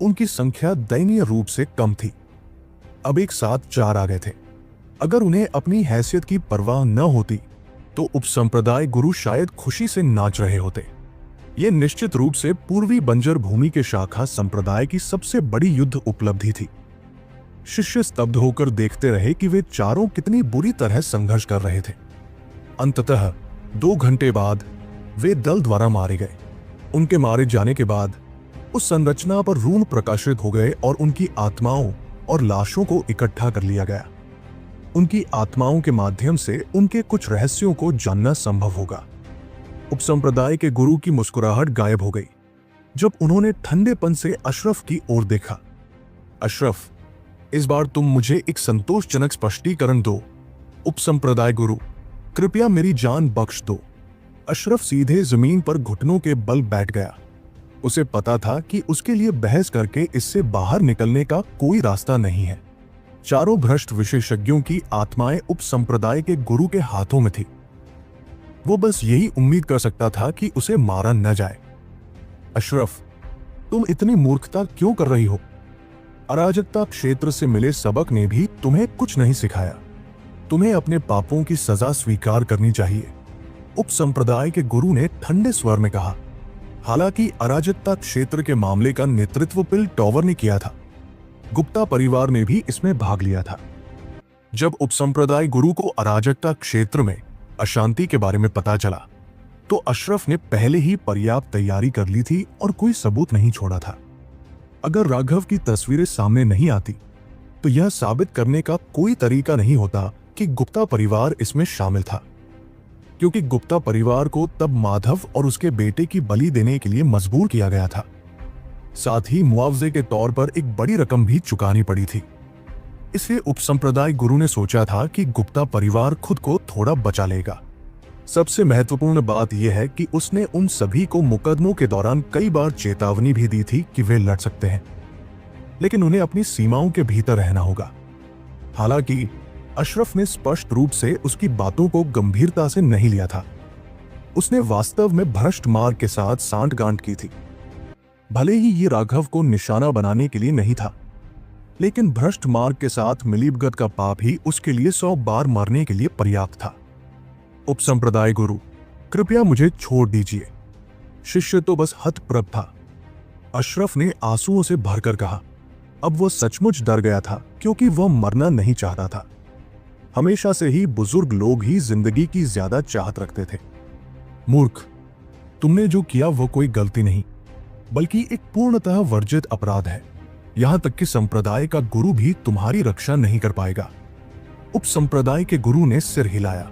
उनकी संख्या दयनीय रूप से कम थी। अब एक साथ 4 आ गए थे। अगर उन्हें अपनी हैसियत की परवाह न होती तो उपसंप्रदाय गुरु शायद खुशी से नाच रहे होते। यह निश्चित रूप से पूर्वी बंजर भूमि के शाखा संप्रदाय की सबसे बड़ी युद्ध उपलब्धि थी। शिष्य स्तब्ध होकर देखते रहे कि वे चारों कितनी बुरी तरह संघर्ष कर रहे थे। अंततः 2 घंटे बाद वे दल द्वारा मारे गए। उनके मारे जाने के बाद उस संरचना पर रून प्रकाशित हो गए और उनकी आत्माओं और लाशों को इकट्ठा कर लिया गया। उनकी आत्माओं के माध्यम से उनके कुछ रहस्यों को जानना संभव होगा। उपसंप्रदाय के गुरु की मुस्कुराहट गायब हो गई जब उन्होंने ठंडेपन से अशरफ की ओर देखा। अशरफ, इस बार तुम मुझे एक संतोषजनक स्पष्टीकरण दो। उपसंप्रदाय गुरु, कृपया मेरी जान बख्श दो। अशरफ सीधे जमीन पर घुटनों के बल बैठ गया। उसे पता था कि उसके लिए बहस करके इससे बाहर निकलने का कोई रास्ता नहीं है। चारों भ्रष्ट विशेषज्ञों की आत्माएं उपसंप्रदाय के गुरु के हाथों में थी। वो बस यही उम्मीद कर सकता था कि उसे मारा न जाए। अशरफ, तुम इतनी मूर्खता क्यों कर रही हो? अराजकता क्षेत्र से मिले सबक ने भी तुम्हें कुछ नहीं सिखाया। तुम्हें अपने पापों की सजा स्वीकार करनी चाहिए, उपसंप्रदाय के गुरु ने ठंडे स्वर में कहा। हालांकि अराजकता क्षेत्र के मामले का नेतृत्व पिल टॉवर ने किया था, गुप्ता परिवार ने भी इसमें भाग लिया था। जब उपसंप्रदाय गुरु को अराजकता क्षेत्र में अशांति के बारे में पता चला तो अशरफ ने पहले ही पर्याप्त तैयारी कर ली थी और कोई सबूत नहीं छोड़ा था। अगर राघव की तस्वीरें सामने नहीं आती तो यह साबित करने का कोई तरीका नहीं होता कि गुप्ता परिवार इसमें शामिल था, क्योंकि गुप्ता परिवार को तब माधव और उसके बेटे की बलि देने के लिए मजबूर किया गया था। साथ ही मुआवजे के तौर पर एक बड़ी रकम भी चुकानी पड़ी थी। इसलिए उपसंप्रदाय गुरु ने सोचा था कि गुप्ता परिवार खुद को थोड़ा बचा लेगा। सबसे महत्वपूर्ण बात यह है कि उसने उन सभी को मुकदमों के दौरान कई बार चेतावनी भी दी थी कि वे लड़ सकते हैं, लेकिन उन्हें अपनी सीमाओं के भीतर रहना होगा। हालांकि अशरफ ने स्पष्ट रूप से उसकी बातों को गंभीरता से नहीं लिया था। उसने वास्तव में भ्रष्ट मार्ग के साथ सांठगांठ की थी। भले ही ये राघव को निशाना बनाने के लिए नहीं था, लेकिन भ्रष्ट मार्ग के साथ मिलीभगत का पाप ही उसके लिए 100 बार मरने के लिए पर्याप्त था। उपसंप्रदाय गुरु, कृपया मुझे छोड़ दीजिए। शिष्य तो बस हतप्रभ था। अशरफ ने आंसुओं से भरकर कहा। अब वह सचमुच डर गया था, क्योंकि वह मरना नहीं चाहता था। हमेशा से ही बुजुर्ग लोग ही जिंदगी की ज्यादा चाहत रखते थे। मूर्ख, तुमने जो किया वो कोई गलती नहीं, बल्कि एक पूर्णतः वर्जित अपराध है। यहां तक कि संप्रदाय का गुरु भी तुम्हारी रक्षा नहीं कर पाएगा। उपसंप्रदाय के गुरु ने सिर हिलाया।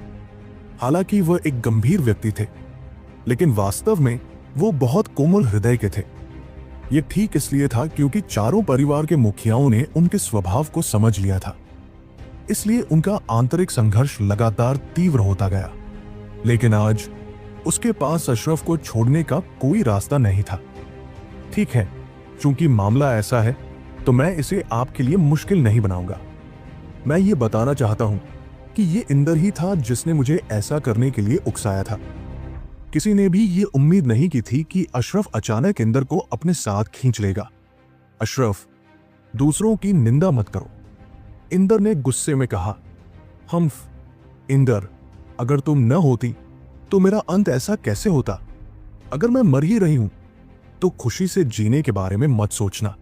हालांकि वह एक गंभीर व्यक्ति थे, लेकिन वास्तव में वो बहुत कोमल हृदय के थे। यह ठीक इसलिए था क्योंकि चारों परिवार के मुखियाओं ने उनके स्वभाव को समझ लिया था। इसलिए उनका आंतरिक संघर्ष लगातार तीव्र होता गया। लेकिन आज उसके पास अशरफ को छोड़ने का कोई रास्ता नहीं था। ठीक है, चूंकि मामला ऐसा है तो मैं इसे आपके लिए मुश्किल नहीं बनाऊंगा। मैं ये बताना चाहता हूं कि ये इंदर ही था जिसने मुझे ऐसा करने के लिए उकसाया था। किसी ने भी ये उम्मीद नहीं की थी कि अशरफ अचानक इंदर को अपने साथ खींच लेगा। अशरफ, दूसरों की निंदा मत करो, इंदर ने गुस्से में कहा। इंदर, अगर तुम न होती तो मेरा अंत ऐसा कैसे होता? अगर मैं मर ही रही हूं तो खुशी से जीने के बारे में मत सोचना।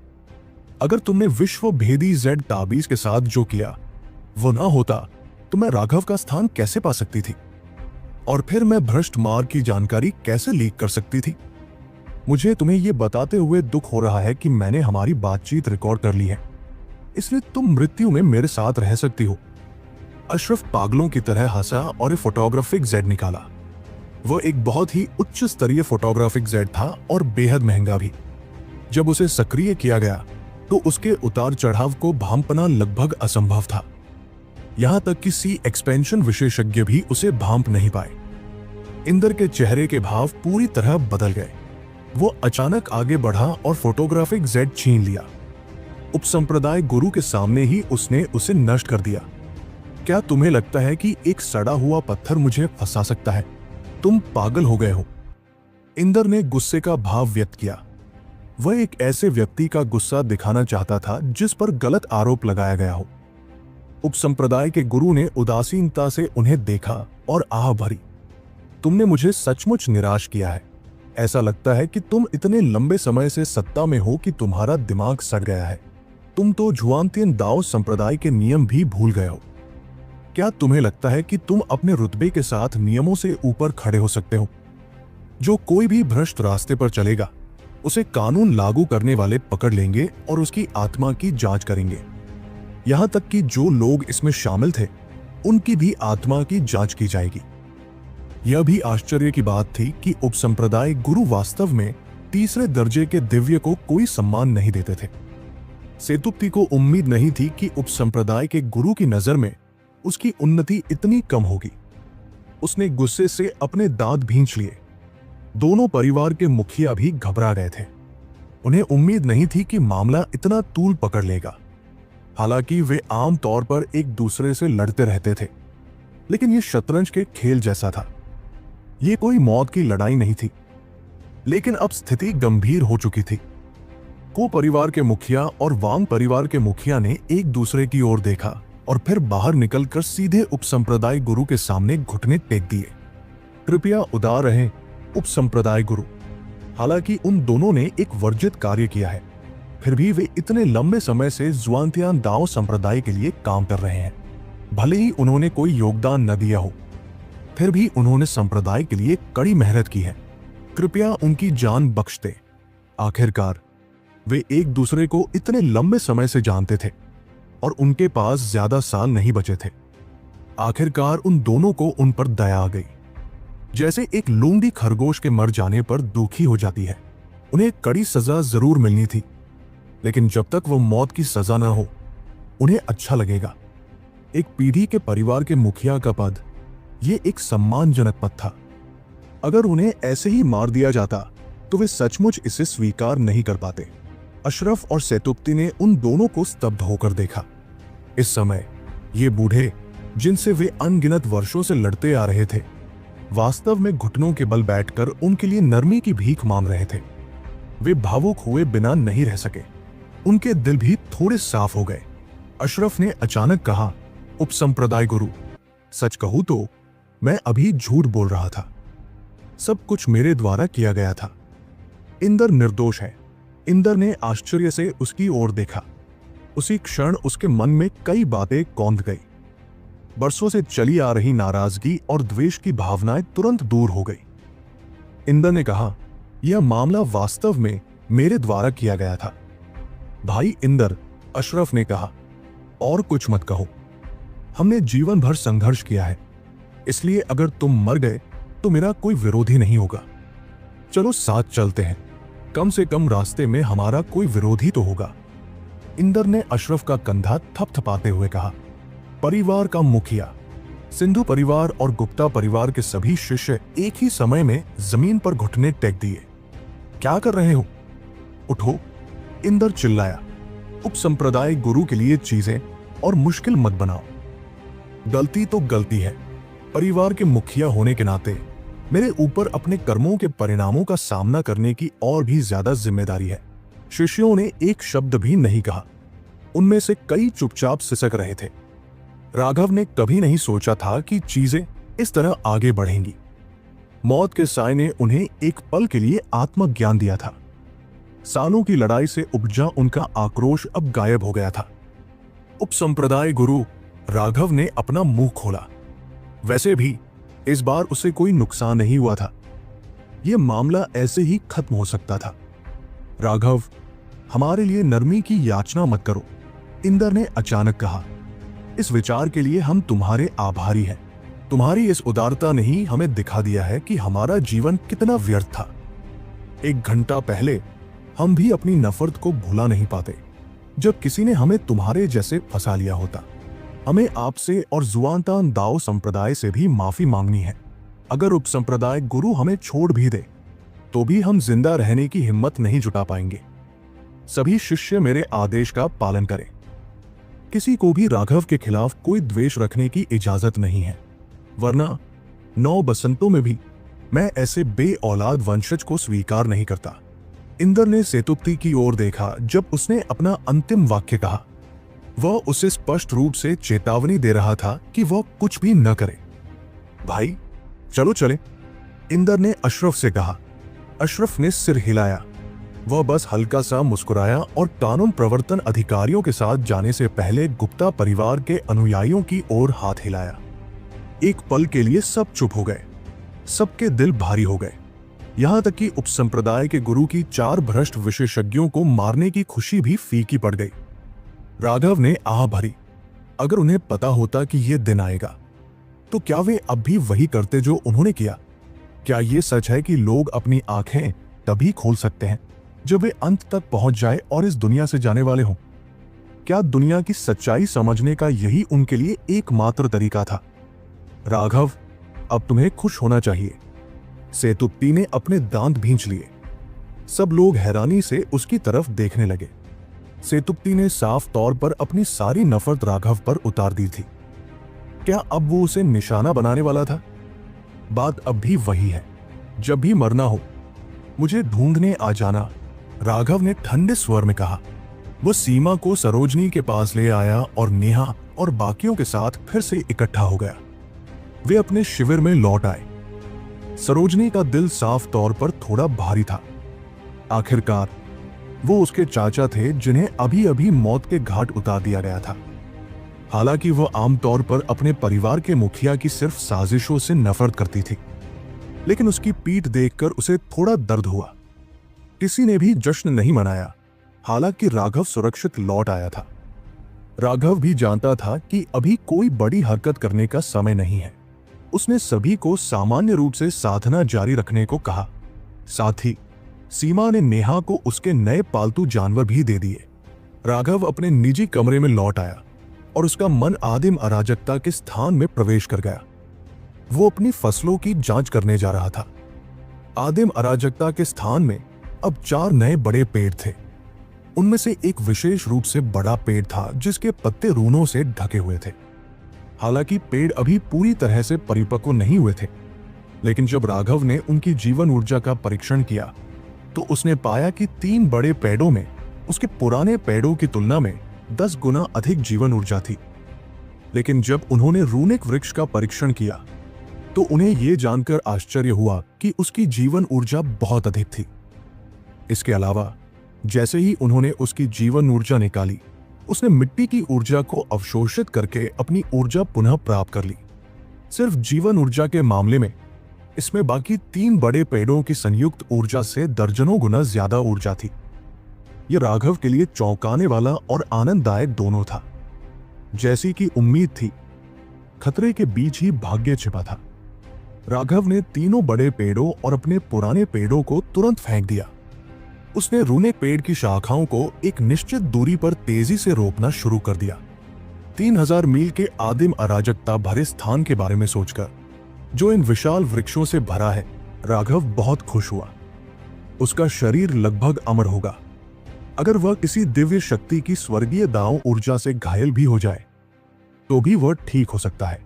अगर तुमने विश्व भेदी जेड ताबीज के साथ जो किया वो ना होता तो मैं राघव का स्थान कैसे पा सकती थी? और फिर मैं भ्रष्ट मार्ग की जानकारी कैसे लीक कर सकती थी? मुझे तुम्हें यह बताते हुए दुख हो रहा है कि मैंने हमारी बातचीत रिकॉर्ड कर ली है, इसलिए तुम मृत्यु में मेरे साथ रह सकती हो। अशरफ पागलों की तरह हंसा और एक फोटोग्राफिक जेड निकाला। वो एक बहुत ही उच्च स्तरीय फोटोग्राफिक जेड था और बेहद महंगा भी। जब उसे सक्रिय किया गया तो उसके उतार चढ़ाव को भांपना लगभग असंभव था। यहां तक कि सी एक्सपेंशन विशेषज्ञ भी उसे भांप नहीं पाए। इंदर के चेहरे के भाव पूरी तरह बदल गए। वो अचानक आगे बढ़ा और फोटोग्राफिक जेड छीन लिया। उपसंप्रदाय गुरु के सामने ही उसने उसे नष्ट कर दिया। क्या तुम्हें लगता है कि एक सड़ा हुआ पत्थर मुझे फंसा सकता है? तुम पागल हो गए हो। इंदर ने गुस्से का भाव व्यक्त किया। वह एक ऐसे व्यक्ति का गुस्सा दिखाना चाहता था जिस पर गलत आरोप लगाया गया हो। उपसंप्रदाय के गुरु ने उदासीनता से उन्हें देखा और आह भरी। तुमने मुझे सचमुच निराश किया है। ऐसा लगता है कि तुम इतने लंबे समय से सत्ता में हो कि तुम्हारा दिमाग सड़ गया है। तुम तो झुआनतियन दाओ संप्रदाय के नियम भी भूल गए हो। क्या तुम्हें लगता है कि तुम अपने रुतबे के साथ नियमों से ऊपर खड़े हो सकते हो? जो कोई भी भ्रष्ट रास्ते पर चलेगा उसे कानून लागू करने वाले पकड़ लेंगे और उसकी आत्मा की जांच करेंगे। यहां तक कि जो लोग इसमें शामिल थे उनकी भी आत्मा की जांच की जाएगी। यह भी आश्चर्य की बात थी कि उपसंप्रदाय गुरु वास्तव में तीसरे दर्जे के दिव्य को कोई सम्मान नहीं देते थे। सेतुपति को उम्मीद नहीं थी कि उपसंप्रदाय के गुरु की नजर में उसकी उन्नति इतनी कम होगी। उसने गुस्से से अपने दांत भींच लिए। दोनों परिवार के मुखिया भी घबरा गए थे। उन्हें उम्मीद नहीं थी कि मामला इतना तूल पकड़ लेगा। हालांकि वे आम तौर पर एक दूसरे से लड़ते रहते थे, लेकिन ये शतरंज के खेल जैसा था। ये कोई मौत की लड़ाई नहीं थी, लेकिन अब स्थिति गंभीर हो चुकी थी। को परिवार के मुखिया और वांग परिवार के मुखिया ने एक दूसरे की ओर देखा और फिर बाहर निकलकर सीधे उपसंप्रदाय गुरु के सामने घुटने टेक दिए। कृपया उदार रहें उपसंप्रदाय गुरु। हालांकि उन दोनों ने एक वर्जित कार्य किया है, फिर भी वे इतने लंबे समय से जुआनतियान दाओ संप्रदाय के लिए काम कर रहे हैं। भले ही उन्होंने कोई योगदान न दिया हो, फिर भी उन्होंने संप्रदाय के लिए कड़ी मेहनत की है। कृपया उनकी जान बख्श दे। आखिरकार वे एक दूसरे को इतने लंबे समय से जानते थे और उनके पास ज्यादा साल नहीं बचे थे। आखिरकार उन दोनों को उन पर दया आ गई। जैसे एक लोंदी खरगोश के मर जाने पर दुखी हो जाती है। उन्हें कड़ी सजा जरूर मिलनी थी, लेकिन जब तक वो मौत की सजा न हो, उन्हें अच्छा लगेगा। एक पीढ़ी के परिवार के मुखिया का पद, ये एक सम्मानजनक पद था। अगर उन्हें ऐसे ही मार दिया जाता तो वे सचमुच इसे स्वीकार नहीं कर पाते। अशरफ और सेतुप्ती ने उन दोनों को स्तब्ध होकर देखा। इस समय ये बूढ़े, जिनसे वे अनगिनत वर्षों से लड़ते आ रहे थे, वास्तव में घुटनों के बल बैठकर उनके लिए नरमी की भीख मांग रहे थे। वे भावुक हुए बिना नहीं रह सके। उनके दिल भी थोड़े साफ हो गए। अशरफ ने अचानक कहा, उपसंप्रदाय गुरु, सच कहूं तो मैं अभी झूठ बोल रहा था। सब कुछ मेरे द्वारा किया गया था। इंदर निर्दोष है। इंदर ने आश्चर्य से उसकी ओर देखा। उसी क्षण उसके मन में कई बातें कौंध गई। बरसों से चली आ रही नाराजगी और द्वेष की भावनाएं तुरंत दूर हो गई। इंदर ने कहा, यह मामला वास्तव में मेरे द्वारा किया गया था। भाई इंदर, अशरफ ने कहा, और कुछ मत कहो। हमने जीवन भर संघर्ष किया है, इसलिए अगर तुम मर गए तो मेरा कोई विरोधी नहीं होगा। चलो साथ चलते हैं, कम से कम रास्ते में हमारा कोई विरोधी तो होगा। इंदर ने अशरफ का कंधा थपथपाते हुए कहा। परिवार का मुखिया, सिंधु परिवार और गुप्ता परिवार के सभी शिष्य एक ही समय में जमीन पर घुटने टेक दिए। क्या कर रहे हो? उठो, इंदर चिल्लाया। उपसंप्रदाय गुरु के लिए चीजें और मुश्किल मत बनाओ। गलती तो गलती है। परिवार के मुखिया होने के नाते मेरे ऊपर अपने कर्मों के परिणामों का सामना करने की और भी ज्यादा जिम्मेदारी है। शिष्यों ने एक शब्द भी नहीं कहा। उनमें से कई चुपचाप सिसक रहे थे। राघव ने कभी नहीं सोचा था कि चीजें इस तरह आगे बढ़ेंगी। मौत के साय ने उन्हें एक पल के लिए आत्मज्ञान दिया था। सालों की लड़ाई से उपजा उनका आक्रोश अब गायब हो गया था। उपसंप्रदाय गुरु, राघव ने अपना मुंह खोला। वैसे भी इस बार उसे कोई नुकसान नहीं हुआ था। यह मामला ऐसे ही खत्म हो सकता था। राघव, हमारे लिए नरमी की याचना मत करो, इंदर ने अचानक कहा। इस विचार के लिए हम तुम्हारे आभारी हैं। तुम्हारी इस उदारता ने ही हमें दिखा दिया है कि हमारा जीवन कितना व्यर्थ था। 1 घंटा पहले हम भी अपनी नफरत को भुला नहीं पाते जब किसी ने हमें तुम्हारे जैसे फंसा लिया होता। हमें आपसे और जुआनतान दाओ संप्रदाय से भी माफी मांगनी है। अगर उपसंप्रदाय गुरु हमें छोड़ भी दे तो भी हम जिंदा रहने की हिम्मत नहीं जुटा पाएंगे। सभी शिष्य मेरे आदेश का पालन करें। किसी को भी राघव के खिलाफ कोई द्वेष रखने की इजाजत नहीं है, वरना 9 बसंतों में भी मैं ऐसे बे औलाद वंशज को स्वीकार नहीं करता। इंदर ने सेतुप्ती की ओर देखा जब उसने अपना अंतिम वाक्य कहा। वह उसे स्पष्ट रूप से चेतावनी दे रहा था कि वह कुछ भी न करे। भाई चलो चले, इंदर ने अशरफ से कहा। अशरफ ने सिर हिलाया। वह बस हल्का सा मुस्कुराया और कानून प्रवर्तन अधिकारियों के साथ जाने से पहले गुप्ता परिवार के अनुयायियों की ओर हाथ हिलाया। एक पल के लिए सब चुप हो गए। सबके दिल भारी हो गए, यहां तक कि उपसंप्रदाय के गुरु की 4 भ्रष्ट विशेषज्ञों को मारने की खुशी भी फीकी पड़ गई। राघव ने आह भरी। अगर उन्हें पता होता कि यह दिन आएगा तो क्या वे अब भी वही करते जो उन्होंने किया? क्या यह सच है कि लोग अपनी आंखें तभी खोल सकते हैं जब वे अंत तक पहुंच जाए और इस दुनिया से जाने वाले हों? क्या दुनिया की सच्चाई समझने का यही उनके लिए एकमात्र तरीका था? राघव, अब तुम्हें खुश होना चाहिए। सेतुप्ती ने अपने दांत भींच लिए। सब लोग हैरानी से उसकी तरफ देखने लगे। सेतुपति ने साफ तौर पर अपनी सारी नफरत राघव पर उतार दी थी। क्या अब वो उसे निशाना बनाने वाला था? बात अब भी वही है, जब भी मरना हो मुझे ढूंढने आ जाना, राघव ने ठंडे स्वर में कहा। वो सीमा को सरोजनी के पास ले आया और नेहा और बाकियों के साथ फिर से इकट्ठा हो गया। वे अपने शिविर में लौट आए। सरोजनी का दिल साफ तौर पर थोड़ा भारी था। आखिरकार वो उसके चाचा थे जिन्हें अभी अभी मौत के घाट उतार दिया गया था। हालांकि वह आमतौर पर अपने परिवार के मुखिया की सिर्फ साजिशों से नफरत करती थी, लेकिन उसकी पीठ देखकर उसे थोड़ा दर्द हुआ। किसी ने भी जश्न नहीं मनाया, हालांकि राघव सुरक्षित लौट आया था। राघव भी जानता था कि अभी कोई बड़ी हरकत करने का समय नहीं है। उसने सभी को सामान्य रूप से साधना जारी रखने को कहा। साथ ही सीमा ने नेहा को उसके नए पालतू जानवर भी दे दिए। राघव अपने निजी कमरे में लौट आया और उसका मन आदिम अराजकता के स्थान में प्रवेश कर गया। वो अपनी फसलों की जांच करने जा रहा था। आदिम अराजकता के स्थान में अब 4 नए बड़े पेड़ थे। उनमें से एक विशेष रूप से बड़ा पेड़ था जिसके पत्ते रूनों से ढके हुए थे। हालांकि पेड़ अभी पूरी तरह से परिपक्व नहीं हुए थे, लेकिन जब राघव ने उनकी जीवन ऊर्जा का परीक्षण किया तो उसने पाया कि 3 बड़े पेड़ों में उसके पुराने पेड़ों की तुलना में 10 गुना अधिक जीवन ऊर्जा थी। लेकिन जब उन्होंने रूनिक वृक्ष का परीक्षण किया तो उन्हें यह जानकर आश्चर्य हुआ कि उसकी जीवन ऊर्जा बहुत अधिक थी। इसके अलावा जैसे ही उन्होंने उसकी जीवन ऊर्जा निकाली, उसने मिट्टी की ऊर्जा को अवशोषित करके अपनी ऊर्जा पुनः प्राप्त कर ली। सिर्फ जीवन ऊर्जा के मामले में इसमें बाकी 3 बड़े पेड़ों की संयुक्त ऊर्जा से दर्जनों गुना ज्यादा ऊर्जा थी। यह राघव के लिए चौंकाने वाला और आनंददायक दोनों था। जैसी कि उम्मीद थी, खतरे के बीच ही भाग्य छिपा था। राघव ने तीनों बड़े पेड़ों और अपने पुराने पेड़ों को तुरंत फेंक दिया। उसने रूने पेड़ की शाखाओं को एक निश्चित दूरी पर तेजी से रोपना शुरू कर दिया। 3000 मील के आदिम अराजकता भरे स्थान के बारे में सोचकर, जो इन विशाल वृक्षों से भरा है, राघव बहुत खुश हुआ। उसका शरीर लगभग अमर होगा। अगर वह किसी दिव्य शक्ति की स्वर्गीय दांव ऊर्जा से घायल भी हो जाए तो भी वह ठीक हो सकता है।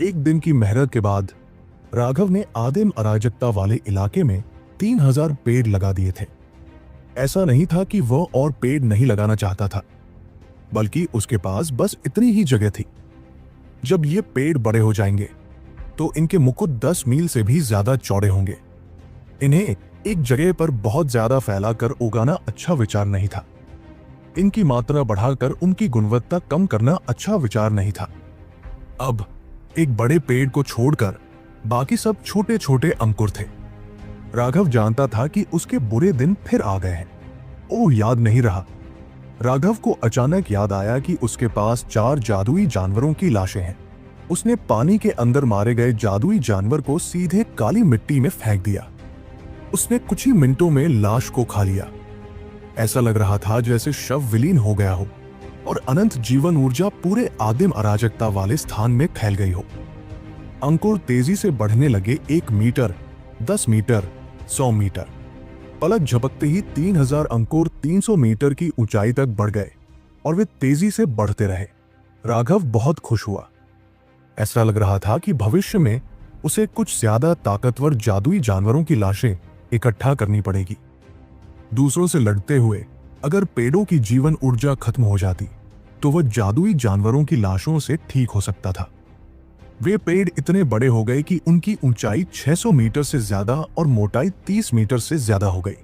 एक दिन की मेहनत के बाद राघव ने आदिम अराजकता वाले इलाके में 3000 पेड़ लगा दिए थे। ऐसा नहीं था कि वह और पेड़ नहीं लगाना चाहता था, बल्कि उसके पास बस इतनी ही जगह थी। जब ये पेड़ बड़े हो जाएंगे तो इनके मुकुट 10 मील से भी ज्यादा चौड़े होंगे। इन्हें एक जगह पर बहुत ज्यादा फैलाकर उगाना अच्छा विचार नहीं था। इनकी मात्रा बढ़ाकर उनकी गुणवत्ता कम करना अच्छा विचार नहीं था। अब एक बड़े पेड़ को छोड़कर बाकी सब छोटे छोटे अंकुर थे। राघव जानता था कि उसके बुरे दिन फिर आ गए हैं। ओह, याद नहीं रहा। राघव को अचानक याद आया कि उसके पास 4 जादुई जानवरों की लाशें हैं। उसने पानी के अंदर मारे गए जादुई जानवर को सीधे काली मिट्टी में फेंक दिया। उसने कुछ ही मिनटों में लाश को खा लिया। ऐसा लग रहा था जैसे शव विलीन हो गया हो और अनंत जीवन ऊर्जा पूरे आदिम अराजकता वाले स्थान में फैल गई हो। अंकुर तेजी से बढ़ने लगे। 1 मीटर, 10 मीटर, 100 मीटर। पलक झपकते ही 3000 अंकुर 300 मीटर की ऊंचाई तक बढ़ गए और वे तेजी से बढ़ते रहे। राघव बहुत खुश हुआ। ऐसा लग रहा था कि भविष्य में उसे कुछ ज्यादा ताकतवर जादुई जानवरों की लाशें इकट्ठा करनी पड़ेगी। दूसरों से लड़ते हुए अगर पेड़ों की जीवन ऊर्जा खत्म हो जाती तो वह जादुई जानवरों की लाशों से ठीक हो सकता था। वे पेड़ इतने बड़े हो गए कि उनकी ऊंचाई 600 मीटर से ज्यादा और मोटाई 30 मीटर से ज्यादा हो गई।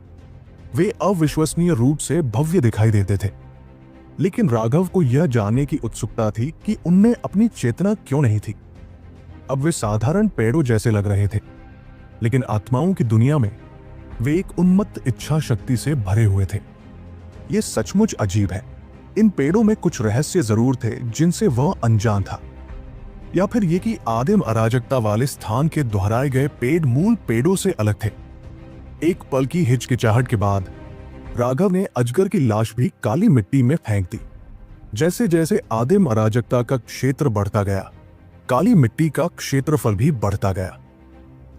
वे अविश्वसनीय रूप से भव्य दिखाई देते थे। लेकिन राघव को यह जानने की उत्सुकता थी कि उनमें अपनी चेतना क्यों नहीं थी। अब वे साधारण पेड़ों जैसे लग रहे थे, लेकिन आत्माओं की दुनिया में वे एक उन्मत्त इच्छा शक्ति से भरे हुए थे। यह सचमुच अजीब है। इन पेड़ों में कुछ रहस्य जरूर थे जिनसे वह अनजान था, या फिर यह कि आदिम अराजकता वाले स्थान के दोहराए गए पेड़ मूल पेड़ों से अलग थे। एक पल की हिचकिचाहट के बाद राघव ने अजगर की लाश भी काली मिट्टी में फेंक दी। जैसे जैसे आदिम अराजकता का क्षेत्र बढ़ता गया, काली मिट्टी का क्षेत्रफल भी बढ़ता गया।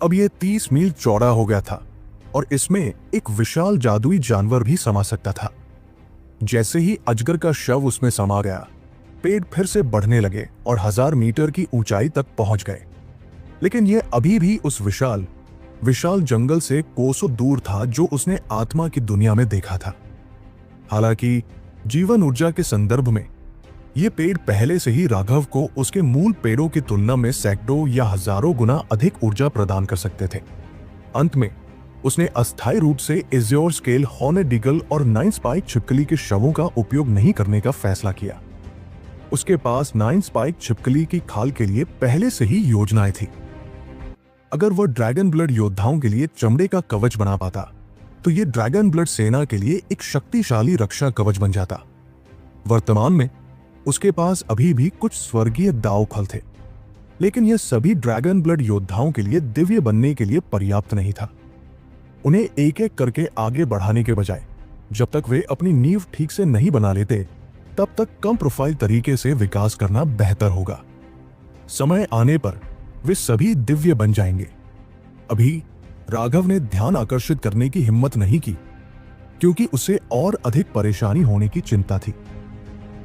अब यह 30 मील चौड़ा हो गया था और इसमें एक विशाल जादुई जानवर भी समा सकता था। जैसे ही अजगर का शव उसमें समा गया, पेड़ फिर से बढ़ने लगे और 1000 मीटर की ऊंचाई तक पहुंच गए। लेकिन यह अभी भी उस विशाल विशाल जंगल से कोसों दूर था जो उसने आत्मा की दुनिया में देखा था। हालांकि जीवन ऊर्जा के संदर्भ में ये पेड़ पहले से ही राघव को उसके मूल पेड़ों की तुलना में सैकड़ों या हजारों गुना अधिक ऊर्जा प्रदान कर सकते थे। अंत में उसने अस्थायी रूप से एज़्योर स्केल हॉर्नेड ईगल और 9 स्पाइक छिपकली के शवों का उपयोग नहीं करने का फैसला किया। उसके पास 9 स्पाइक छिपकली की खाल के लिए पहले से ही योजनाएं थी। अगर वह ड्रैगन ब्लड योद्धाओं के लिए चमड़े का कवच बना पाता तो यह ड्रैगन ब्लड सेना के लिए एक शक्तिशाली रक्षा कवच बन जाता। वर्तमान में उसके पास अभी भी कुछ स्वर्गीय दांव फल थे, लेकिन यह सभी ड्रैगन ब्लड योद्धाओं के लिए दिव्य बनने के लिए पर्याप्त नहीं था। उन्हें एक एक करके आगे बढ़ाने के बजाय जब तक वे अपनी नींव ठीक से नहीं बना लेते तब तक कम प्रोफाइल तरीके से विकास करना बेहतर होगा। समय आने पर वे सभी दिव्य बन जाएंगे। अभी राघव ने ध्यान आकर्षित करने की हिम्मत नहीं की क्योंकि उसे और अधिक परेशानी होने की चिंता थी।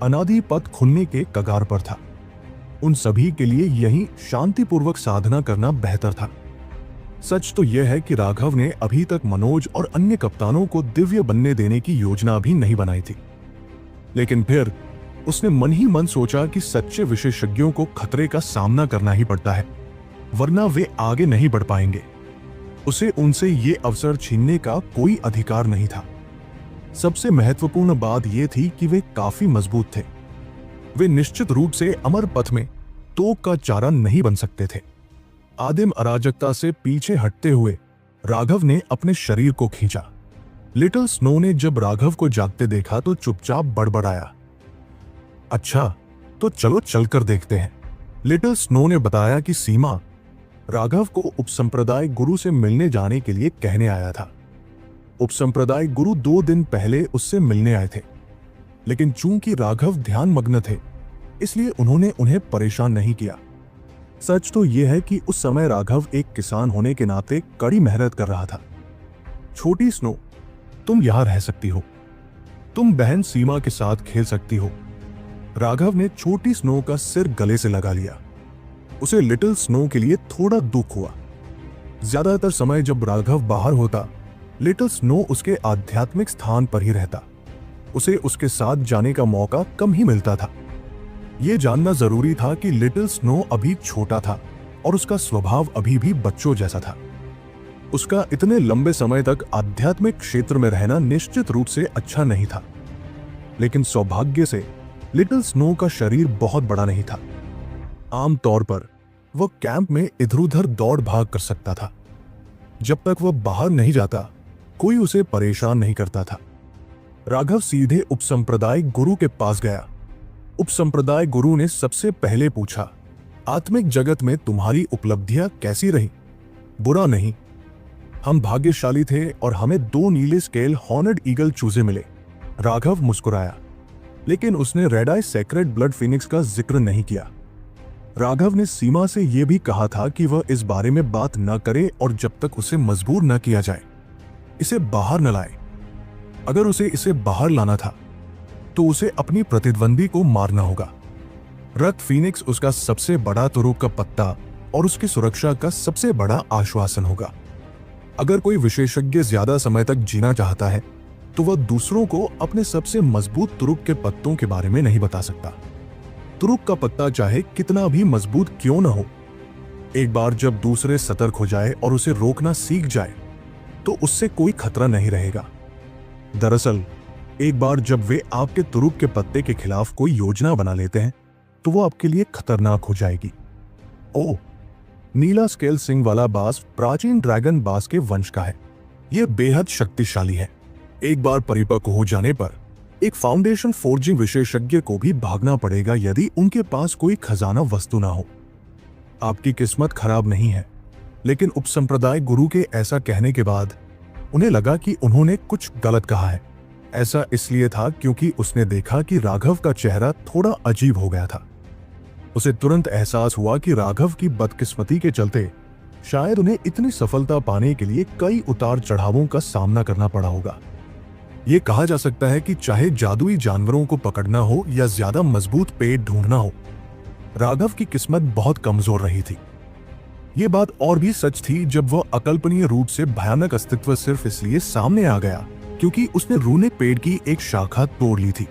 अनादि पथ खुलने के कगार पर था। उन सभी के लिए यही शांतिपूर्वक साधना करना बेहतर था। सच तो यह है कि राघव ने अभी तक मनोज और अन्य कप्तानों को दिव्य बनने देने की योजना भी नहीं बनाई थी, लेकिन फिर उसने मन ही मन सोचा कि सच्चे विशेषज्ञों को खतरे का सामना करना ही पड़ता है, वरना वे आगे नहीं बढ़ पाएंगे। उसे उनसे ये अवसर छीनने का कोई अधिकार नहीं था। सबसे महत्वपूर्ण बात यह थी कि वे काफी मजबूत थे। वे निश्चित रूप से अमर पथ में तोप का चारा नहीं बन सकते थे। आदिम अराजकता से पीछे हटते हुए राघव ने अपने शरीर को खींचा। लिटिल स्नो ने जब राघव को जागते देखा तो चुपचाप बड़बड़ाया, अच्छा तो चलो चलकर देखते हैं। लिटिल स्नो ने बताया कि सीमा राघव को उपसंप्रदाय गुरु से मिलने जाने के लिए कहने आया था। उपसंप्रदाय गुरु 2 दिन पहले उससे मिलने आए थे, लेकिन चूंकि राघव ध्यान मग्न थे इसलिए उन्होंने उन्हें परेशान नहीं किया। सच तो यह है कि उस समय राघव एक किसान होने के नाते कड़ी मेहनत कर रहा था। छोटी स्नो, तुम यहां रह सकती हो, तुम बहन सीमा के साथ खेल सकती हो। राघव ने छोटी स्नो का सिर गले से लगा लिया। उसे लिटिल स्नो के लिए थोड़ा दुख हुआ। ज्यादातर समय जब राघव बाहर होता, लिटिल स्नो उसके आध्यात्मिक स्थान पर ही रहता। उसे उसके साथ जाने का मौका कम ही मिलता था। यह जानना जरूरी था कि लिटिल स्नो अभी छोटा था और उसका स्वभाव अभी भी बच्चों जैसा था। उसका इतने लंबे समय तक आध्यात्मिक क्षेत्र में रहना निश्चित रूप से अच्छा नहीं था, लेकिन सौभाग्य से लिटिल स्नो का शरीर बहुत बड़ा नहीं था। आमतौर पर वह कैंप में इधर-उधर दौड़ भाग कर सकता था। जब तक वह बाहर नहीं जाता कोई उसे परेशान नहीं करता था। राघव सीधे उपसंप्रदाय गुरु के पास गया। उपसंप्रदाय गुरु ने सबसे पहले पूछा, आत्मिक जगत में तुम्हारी उपलब्धियां कैसी रही? बुरा नहीं, हम भाग्यशाली थे और हमें 2 नीले स्केल हॉर्नेड ईगल चूजे मिले। राघव मुस्कुराया, लेकिन उसने रेड आई सेक्रेड ब्लड फिनिक्स का जिक्र नहीं किया। राघव ने सीमा से यह भी कहा था कि वह इस बारे में बात न करे और जब तक उसे मजबूर न किया जाए इसे बाहर न लाए। अगर उसे इसे बाहर लाना था तो उसे अपनी प्रतिद्वंदी को मारना होगा। रक्त फीनिक्स उसका सबसे बड़ा तुरुप का पत्ता और उसकी सुरक्षा का सबसे बड़ा आश्वासन होगा। अगर कोई विशेषज्ञ ज्यादा समय तक जीना चाहता है तो वह दूसरों को अपने सबसे मजबूत तुरुप के पत्तों के बारे में नहीं बता सकता। तुरुप का पत्ता चाहे कितना भी मजबूत क्यों न हो, एक बार जब दूसरे सतर्क हो जाए और उसे रोकना सीख जाए तो उससे कोई खतरा नहीं रहेगा। दरअसल एक बार जब वे आपके तुरुप के पत्ते के खिलाफ कोई योजना बना लेते हैं तो वो आपके लिए खतरनाक हो जाएगी। ओह, नीला स्केल सिंग वाला बास प्राचीन ड्रैगन बास के वंश का है। यह बेहद शक्तिशाली है। एक बार परिपक्व हो जाने पर एक फाउंडेशन फोर्जिंग विशेषज्ञ को भी भागना पड़ेगा यदि उनके पास कोई खजाना वस्तु ना हो। आपकी किस्मत खराब नहीं है, लेकिन उपसंप्रदाय गुरु के ऐसा कहने के बाद उन्हें लगा कि उन्होंने कुछ गलत कहा है। ऐसा इसलिए था क्योंकि उसने देखा कि राघव का चेहरा थोड़ा अजीब हो गया था। उसे तुरंत एहसास हुआ कि राघव की बदकिस्मती के चलते शायद उन्हें इतनी सफलता पाने के लिए कई उतार चढ़ावों का सामना करना पड़ा होगा। ये कहा जा सकता है कि चाहे जादुई जानवरों को पकड़ना हो या ज्यादा मजबूत पेट ढूंढना हो, राघव की किस्मत बहुत कमजोर रही थी। ये बात और भी सच थी जब वह अकल्पनीय रूप से भयानक अस्तित्व सिर्फ इसलिए सामने आ गया क्योंकि उसने रूने पेड़ की एक शाखा तोड़ ली थी।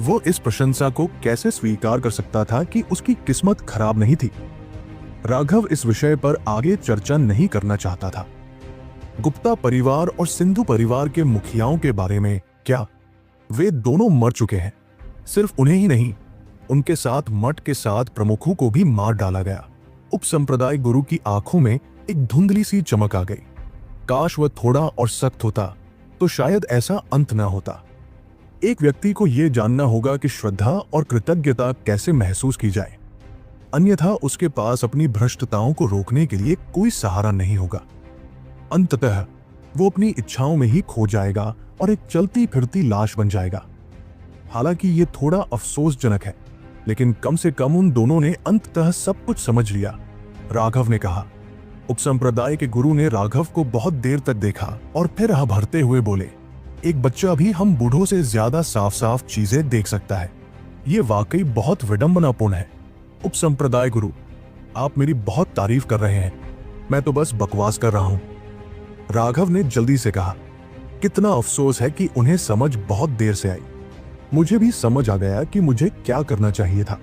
वो इस प्रशंसा को कैसे स्वीकार कर सकता था कि उसकी किस्मत खराब नहीं थी? राघव इस विषय पर आगे चर्चा नहीं करना चाहता था। गुप्ता परिवार और सिंधु परिवार के मुखियाओं के बारे में क्या? वे दोनों मर चुके हैं। सिर्फ उन्हें ही नहीं, उनके साथ मठ के 7 प्रमुखों को भी मार डाला गया। उपसंप्रदाय गुरु की आंखों में एक धुंधली सी चमक आ गई। काश वह थोड़ा और सख्त होता तो शायद ऐसा अंत न होता। एक व्यक्ति को यह जानना होगा कि श्रद्धा और कृतज्ञता कैसे महसूस की जाए, अन्यथा उसके पास अपनी भ्रष्टताओं को रोकने के लिए कोई सहारा नहीं होगा। अंततः वो अपनी इच्छाओं में ही खो जाएगा और एक चलती फिरती लाश बन जाएगा। हालांकि ये थोड़ा अफसोसजनक है, लेकिन कम से कम उन दोनों ने अंततः सब कुछ समझ लिया, राघव ने कहा। उपसंप्रदाय के गुरु ने राघव को बहुत देर तक देखा और फिर आह भरते हुए बोले, एक बच्चा भी हम बूढ़ों से ज्यादा साफ साफ चीजें देख सकता है। ये वाकई बहुत विडंबनापूर्ण है। उपसंप्रदाय गुरु, आप मेरी बहुत तारीफ कर रहे हैं, मैं तो बस बकवास कर रहा हूं। राघव ने जल्दी से कहा। कितना अफसोस है कि उन्हें समझ बहुत देर से आई। मुझे भी समझ आ गया कि मुझे क्या करना चाहिए था।